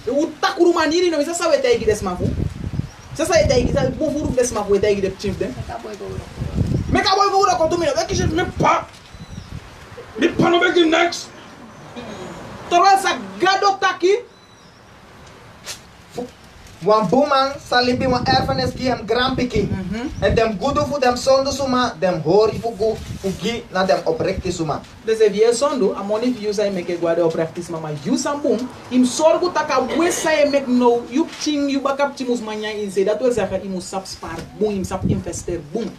U takuru maniri no misa sa weta igi des mafu. Sasa ita igi sa bo furu des mafu weta igi de chief de. Meka boy wuro ko tumino de kishe me pa. Me pa no begi next. Torwa sa gado taki. Wan boeman salibi wan erfenis gi hem grand piki. En dem gudu fu dem sonde suma, dem hori fu gi na dem oprechte suma. Dus if je sondo, a money if you say make guarda oprechtis mama, you some boom, im sorgo taka wesa e make no, you ching you backup chimus manya in say, dat wil zeggen, imu sap spar boom, im sap investeer boom.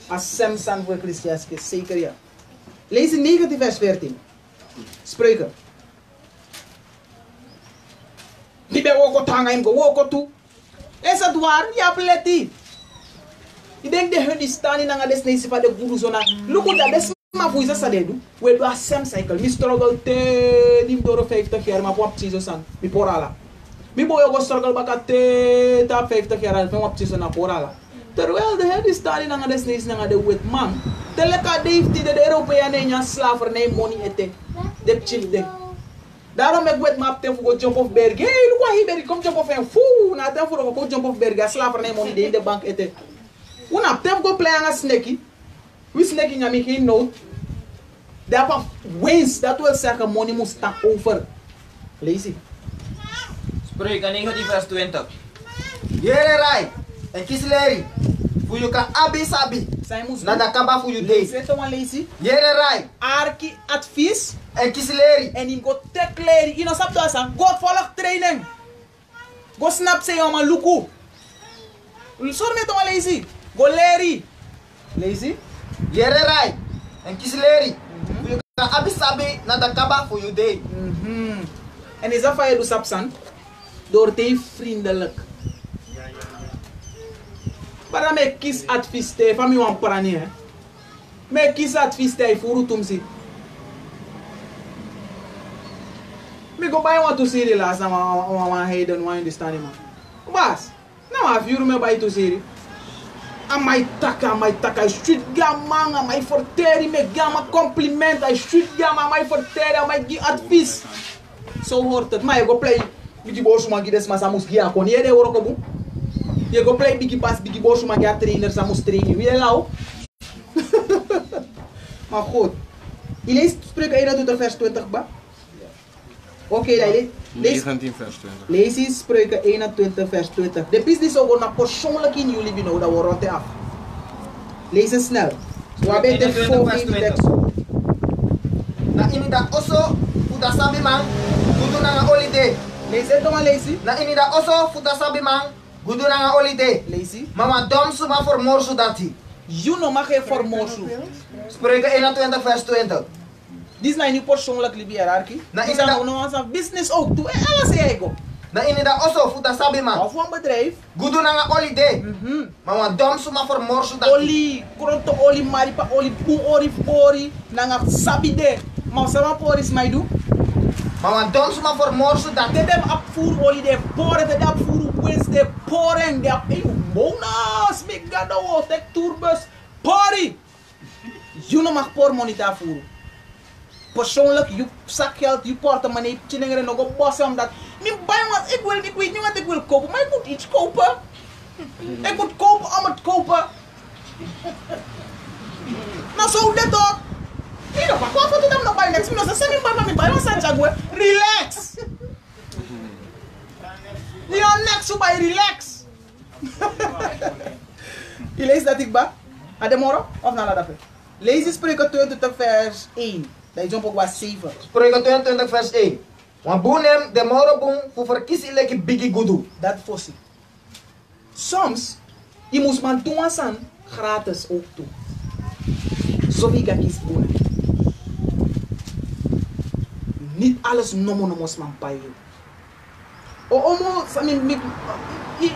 As Samson voor Christians, zeker ja. Lees in 19 vers 14. Spreuken. Die ben woko tanga im go woko tu. Is het waar? Ja, pleti. Ik denk de hun die staan in een desnesi van de guru zona. Look at that, des maar voor is dat doen. We doen een sem cycle. Mi struggle te dim door 50 jaar, maar wat precies zo mi porala. Mi boy go struggle baka te ta 50 jaar, maar wat precies na porala. Terwijl de hun die staan in een desnesi na de wit man. Teleka heeft die de Europeanen in slavernij money ete. De chill de. Daarom ik weet maar ten voor jump off berg. Hey, look wat hier kom jump off en foo. Na ten voor go jump off berg. Slavernij money de in de bank ete. Una tem go play aan snakey. We snakey nyami geen nood. Daarop wins, dat wil zeggen money moet staan over. Lazy. Spreuken 19 vers 20. Jere rai en kisleri. Voor je kan abi sabi. Zij moest Na da kaba voor je day. zitten van lazy. Jere rai Arki advies en kisleri. en in go tekleri. Ino sap doa san God volg training. Go snap say yo man luku. Sor me to lazy. Go leri. Lazy? Yere rai. En kies leri. You can abisabi na da kaba for you day. En is dat van je doet sapsan? Door te vriendelijk. Maar dan me kies advies te van mij wan prani hè. Me kies advies te voor utum si. Me go buy one to see the last time one head and one understand man. Bas, now have you me buy to see. Amai taka, street gaman, amai forteri, me gama compliment, I street gama, amai forteri, amai give advice. So hoort het, maar je go play bigi bosu magi des mas amus gia kon je de woro ko bu. Je go play bigi bas bigi bosu magi a trainer samus trainen. Wie lau? Maar goed. Je leest spreuken 21 vers 20 ba? Oké, lees 19 vers 20. Lees eens spreuken 21 vers 20. De pis die zo gewoon persoonlijk in jullie bino dat we rotten af. Lees het snel. Zo hebben de volgende tekst. Na ini da oso futa sabi man gudu na nga holiday. Lees het maar lees. Na ini da oso futa sabi man gudu na nga holiday. Lees. Mama dom suma for morsu dati. You no mag geen formoso. Spreuken 21 vers 20. Dit is nou niet persoonlijk hierarchie. Na Dit is inderdaad- nou een business ook toe. En alles ego. Na ini da oso futa sabi man Of een bedrijf. gudu na nga holiday. Mama dom suma for morsu dati. Oli, kronto oli maripa, oli pu ori pori. Nanga sabide. Maar sama poris mij doen. Mama dom suma for morsu dati. Te dem apvoer oli de poren. Te dem apvoer wins de poren. De ap eeuw monas. Mek gada wo. Tek tourbus. Pori. You no mag por monita voeren. Persoonlijk, je zakgeld, je portemonnee, chillingen nog op bossen omdat ik weet niet wat ik wil kopen, maar ik moet iets kopen. Ik moet kopen om het kopen. Nou zo dit ook. Ik dacht, wat moet je dan nog bij niks? Ik zeg niet bij ons aan Jagwe. Relax. Je aan niks zo bij relax. Je leest dat ik ba? Aan de morgen of na dat? Lees je spreuken 20 vers 1. Dat is ook wat 7. Spreuken 22 vers 1. Want boenem de morobun voor verkiezen leki bigi gudu. Dat fossie. Soms, je moet man doen aan gratis ook toe. Zo wie gaat kies boenen. Niet alles nomos man payo. Omo,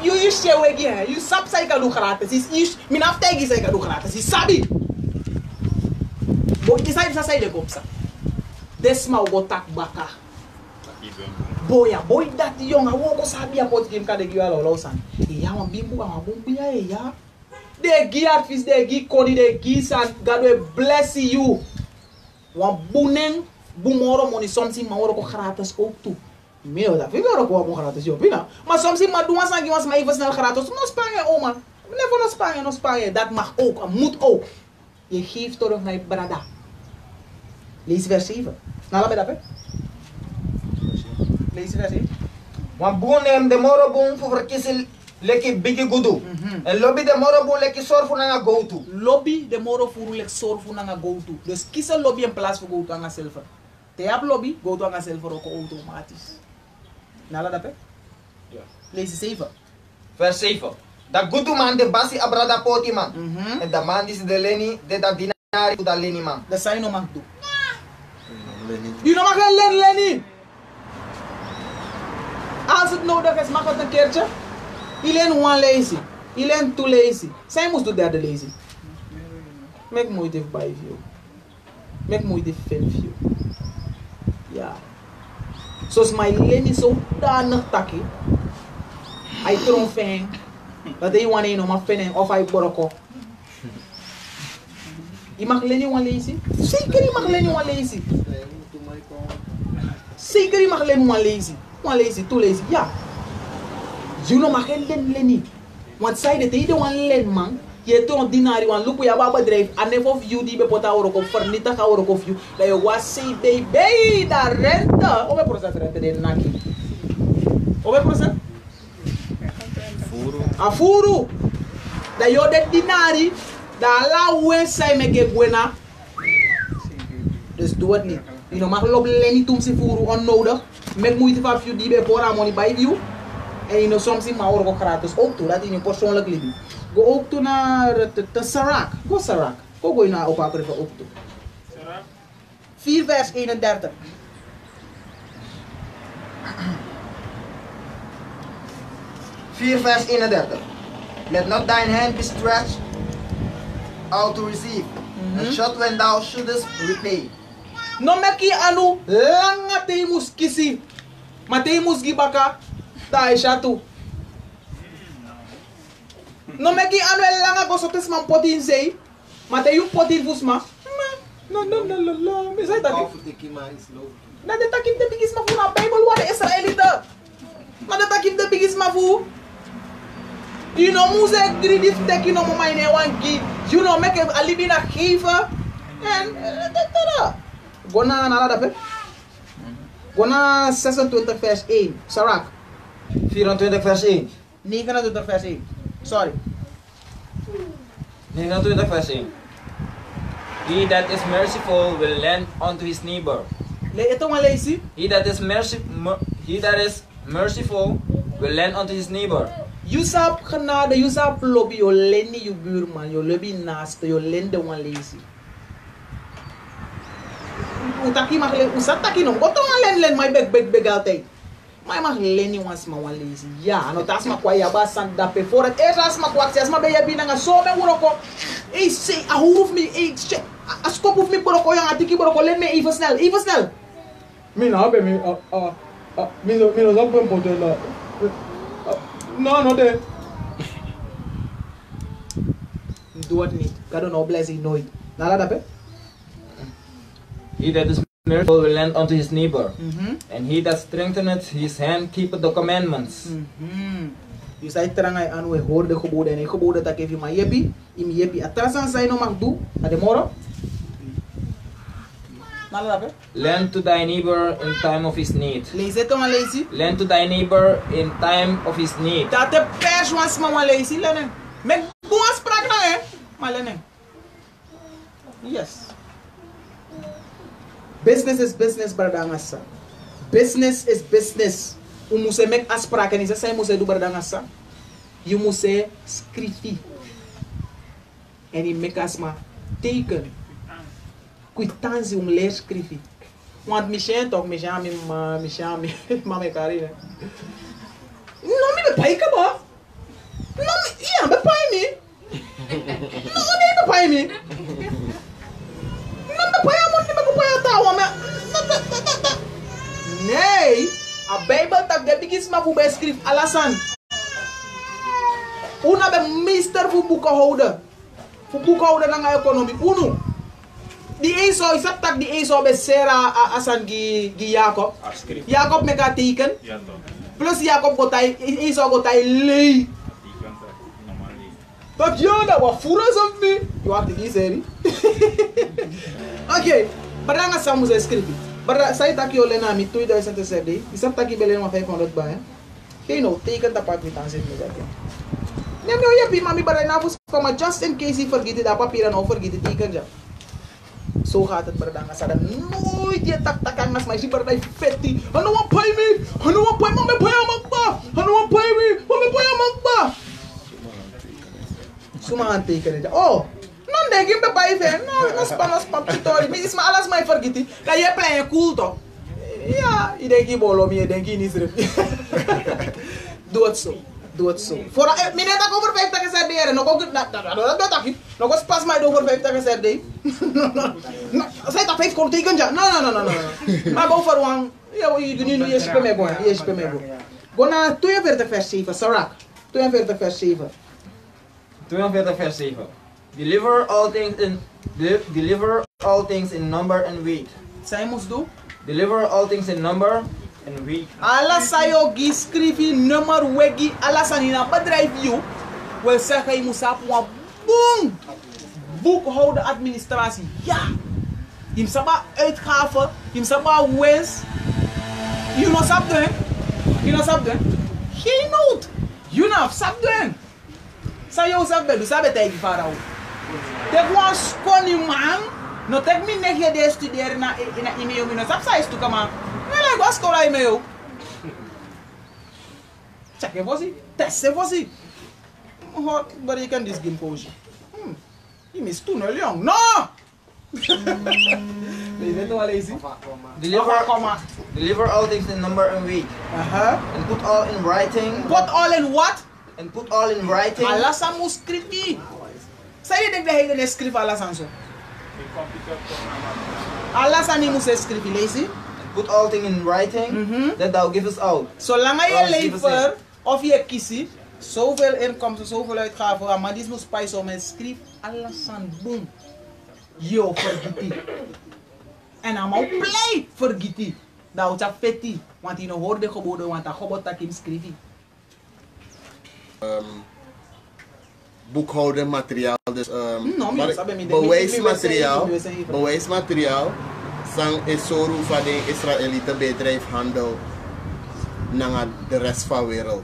you share weg hier. You sap sai ka do gratis. Is min aftegi sai ka do gratis. Is sabi. Bo die sai de kopsa. Desma go tak baka. Boy dat jongen, woko sabi a pot game kade giwa lo san. Ya wan bimbu a bumbu ya. De gi artist de gi kodi de gi san God will bless you. Wan bunen bumoro money something ma woro ko gratis ook toe. Meu da fica ro ko gratis yo pina. Maar soms ma doen san gi was ma even snel gratis. No Spanje oma. Never no Spanje. Dat mag ook, moet ook. Je geeft terug naar je brada. Lees vers 7. Nou, laat me dat hè. Lees vers 7. Want boenem de morobun voor verkiezen leki bigi gudu. En lobby de morobun leki sorfu na nga go to. Lobby de moro furu lek sorfu na nga go to. Dus kies een lobby in plaats van go to aan silver. Te heb lobby, go to aan silver ook automatisch. Nou, laat dat hè. Lees 7. Vers 7. Da gudu man de basi abrada poti man. En da man is de leni de da dinari to da leni man. Dat zou je nog mag doen. Je nog mag geen Lenny. Als het nodig is, mag het een keertje. Iedereen one lazy. Iedereen two lazy. Zij moest de derde lazy. Make moeite bij you. Make moeite veel you. Ja. Zoals mijn Lenny zo danig takkie. Hij tromfeng. Dat hij wanneer nog maar vinden of hij boroko. Je mag Lenny one lazy? Zeker je mag Lenny one lazy. Zeker je mag Lenny one lazy. One lazy, two lazy. Ja. Je mag geen Lenny. Want zij de hele one len man. Je toont dinari one look je baba bedrijf. En if of you die bepota orok of vernietig orok of you. Dat je was say baby da rente. Hoeveel procent rente de naki? Hoeveel procent? Afuru. Dat je de dinari. Dat la wensai meke buena. Dus doe het niet. Je mag lopen Lenny toen ze voeren onnodig. Met moeite van you die bij Bora money bij you. En je soms in maar ook gratis ook toe, dat in je persoonlijk leven. Go ook toe naar de Sarak. Go Sarak. Go naar op haar ook toe. 4 vers 31. Vers 31. Let not thine hand be stretched out to receive, and shut when thou shouldest repay. No meki anu langa te mus kisi. Mate mus gibaka ta ishatu. No meki anu langa go sotes man potin sei. Mate yu potin fusma. No. Me sai taki. Na de takim de bigis ma fu na Bible wa de Israelita. Na de takim de bigis ma fu. You know, music greedy taking on my name one key. You know, make a living a giver and Gona another bit. Gona 26 vers 1. Sarak. 24 vers 1. 29 vers 1. Sorry. 29 vers 1. He that is merciful will lend unto his neighbor. Ito nga lazy. He that is merciful will lend unto his neighbor. You sap genade, you sap lobby, you lend je buurman, you lobby naast, you lend one lazy. Utaki mag len, usataki no, boto nga len my beg altijd. Maar je mag len je once maar one lazy. Ja, no tas ma kwa yaba sanda pe voor het eerst as ma kwa as ma be je binanga so me uroko. Hey say, a hoef me, hey shit, a skop hoef me boroko yang atiki boroko len me even snel. Mina be me, mina zap een potel. No, de. Doe het niet. Ga dan opleiding nooit. Nala dat be? He that is merciful will lend unto his neighbor, and he that strengtheneth his hand keepeth the commandments. Je zei terangay aan we hoor de geboden en de geboden dat even maar jepi, im jepi atrasan zijn no mag doen, ade moro. Nala dat be? Lend to thy neighbor in time of his need. Lees het dan lazy. Lend to thy neighbor in time of his need. Dat de pers was maar lazy lenen. Met boas sprak na hè, maar lenen. Yes. Business is business, bardangasa. Business is business. U moet make afspraken en zij moet doen bardangasa. Je moet schrijven. En je make asma teken. Kwitantie om leer schrijven. Want Michel toch, Michel me carrière. No me pai kaba. No me, ja, me pai me. No me pai me. Nee, a Bijbel tak de bigis ma fu beschrijf alasan. Una be meester fu boekhouden. Fu boekhouden na economie. Uno. Die Esau is tak die Esau be sera asan gi Jacob. Jacob me ka teken. Plus Jacob gotai Esau gotai lei. Dat jana wa furas of me. You have to be seri. Okay, baranga samu za escrito. Bara sai taki ole na mi 2007. Isap taki bele ma 500 ba. Geen no teken dat pak met aan zit met dat. Nee, maar je hebt mami bara na fus maar just in case he forget it, dat papier en overget it teken ja. Zo gaat het baranga sa nooit je tak mas maar si bara fetti. Ano wa pay me. Ano wa pay me pay amagba. Ano wa pay me. Me pay amagba. Sumahan teken ja. Oh. Non denk je bij ven, no spam tutorial. Maar is maar alles mij vergeten. Dat je plan cool toch? Ja, ik denk je bolo me, denk je niet terug. Doe het zo. Voor mijn net over 50 gezet nog ook dat ik nog eens pas mij over 50 gezet deed. Zij dat 5 kon tekenen ja. No. Maar over one, ja, je nu je spel me boy. Go naar 42 vers 7, Sarak. 42 vers 7. 42 vers 7. Deliver all things in number and weight. Zij moest doen. Deliver all things in number and weight. Alla sayo giscrivi nummer wegi alla sanina bedrijf you. Wil zeggen je moet sapen wa boom. Boekhouden administratie. Ja. Je saba uitgaven, je saba winst. Je no sap doen. Geen nood. Je no sap doen. Sayo sabe do sabe tegen farao. Tek wan skoni man, no tek mi nege de studeer na email mi no sap sa istu kama. Nela go skola email. check it você, teste você. But you can this game coach. You miss two no young. No! Deliver all things in number and weight. And put all in writing. Put all in what? And put all in writing. Alasan mo scripty. Saya denk de hele script alasan so. Alasan ni mo se script lazy. Put all things in writing. That thou give us out. Zolang je lever of je kiesie, zoveel inkomsten, zoveel uitgaven, maar dit moet spijzen om een script alasan boom. Yo vergiti. En allemaal play vergiti. Dat is feti, want je hoorde geboden, want dat gebod dat je schrijft. Boekhoudermateriaal, dus bewijsmateriaal, sang is zo van de Israëlieten bedrijf handel naar de rest van de wereld.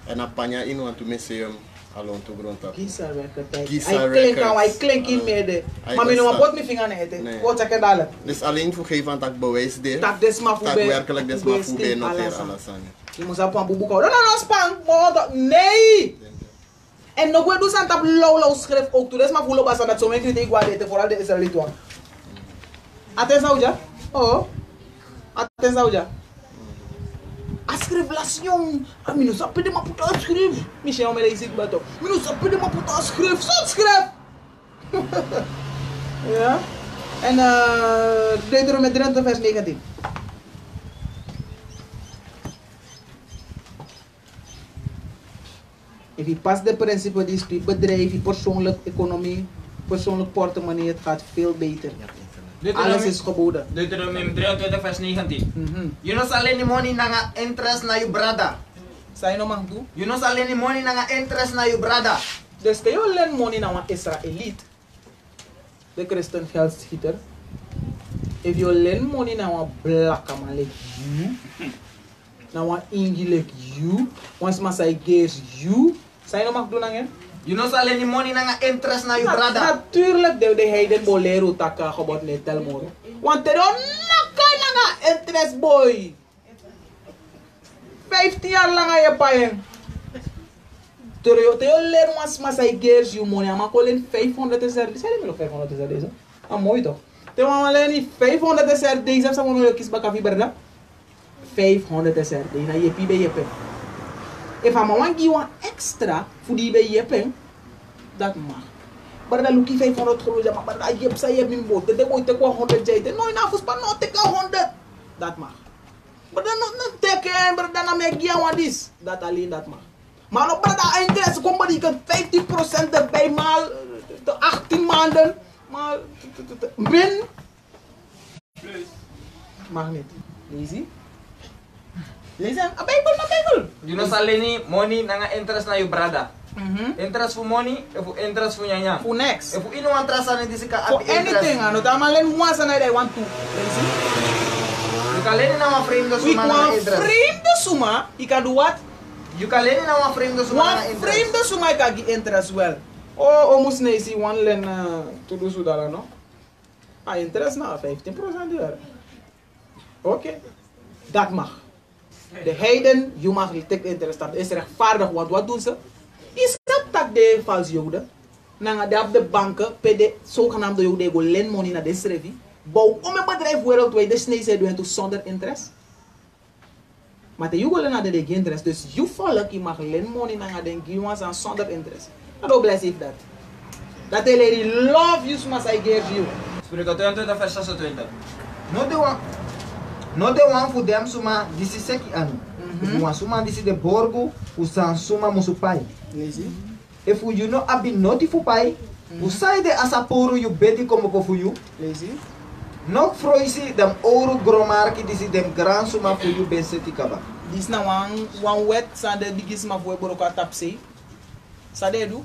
En dan panja in want museum alon to grond op. Gisar records. I klink in mede. Maar mijn noem bot mijn vinger niet. Wat zeg je dadelijk? Dus alleen voor geven dat bewijs dit. Dat desma voor bij. Werkelijk desma voor bij noteer alles aan. Je moet op een boekhouder. No spang. Nee. En nog wel doen ze aan tap lauw schrijf ook toe. Desma voor lopen dat zo mijn kritiek waarde vooral de Israëlieten. Aten Sauja? Oh. Aten Sauja. Ascreve lasion. A mim não sabe de uma puta ascreve. Me chama ele aí bato. Me não sabe de uma puta ascreve. Só escreve. Ja. En Deuteronomie 23 vers 19. If je past de principe die spreekt, bedrijf, je persoonlijk economie, persoonlijk portemonnee, het gaat veel beter. Alles is geboden. Deuteronomie 23 vers 19. You know alleen money nanga interest na your brother. Sai no mang tu? You know alleen money nanga interest na your brother. Dus te yo len money na wan Israëliet. De Christen geldschieter. If you len money na wan black man like you, na wan Ingi like you, once Masai gears you, sai no mang tu nangen? You know alleen money nanga interest na your brother. Natuurlijk de heiden bolero taka gebod net tel moro. Want er on naka nanga interest boy. 15 jaar lang je paien. Te leer Masai gears you money, maar alleen 500 is er. Zijn er nog 500 is er deze? Ah mooi toch? Te maar alleen 500 is er deze, heb je kies baka fiberda. 500 is er deze, je pi bij je pen. If I'm want give one extra voor die bij je pen, dat mag. Maar dan lukt 500 geloof maar dat je hebt zij min boot. Dat moet je 100 jaiten. No ina fuspa no te 100. Dat mag. Maar dan nog teken, maar dan make give one this. Dat alleen dat mag. Maar nog maar dat interesse komt die kan 50% erbij maal de 18 maanden. Maar min mag niet. Easy. Lezen, a Bijbel. You know alleen money nanga interest na your brother. Interest for money, for interest for nyanya. For next. If you want interest on this ka for anything, ano tama len once and I want to. Lezen. You can learn na frame the suma na interest. Frame the suma, you can do what? You can learn na frame the suma na interest. Frame the suma ka gi interest well. Oh, almost na isi one len to do so dala no. Ah, interest na 15% daar. Okay. Dat mag. De heiden, je mag take interest. Dat is rechtvaardig, want wat doen ze? Is dat tak de valse joden? Nanga de op de banken, per de zogenaamde joden, go lend money naar de schrijven. Bouw om een bedrijf wereldwijd, de snee ze doen zonder interest. Maar de joden naar de interest, dus je volk, je mag lend money naar de geven zonder interest. Dat bless if dat. Dat they love you, mas I gave you. Spreuken 22 vers 26. No de one for them suma disi seki anu. If you want suma disi de borgo, usan suma musupai. If you know abi noti fupai, usai de asaporo you beti como for you. Nog froisi dem ouro gromarki disi dem gran suma for you ben seti kaba. This na one wet sa de biggest ma for boroka tapse. Sa de do?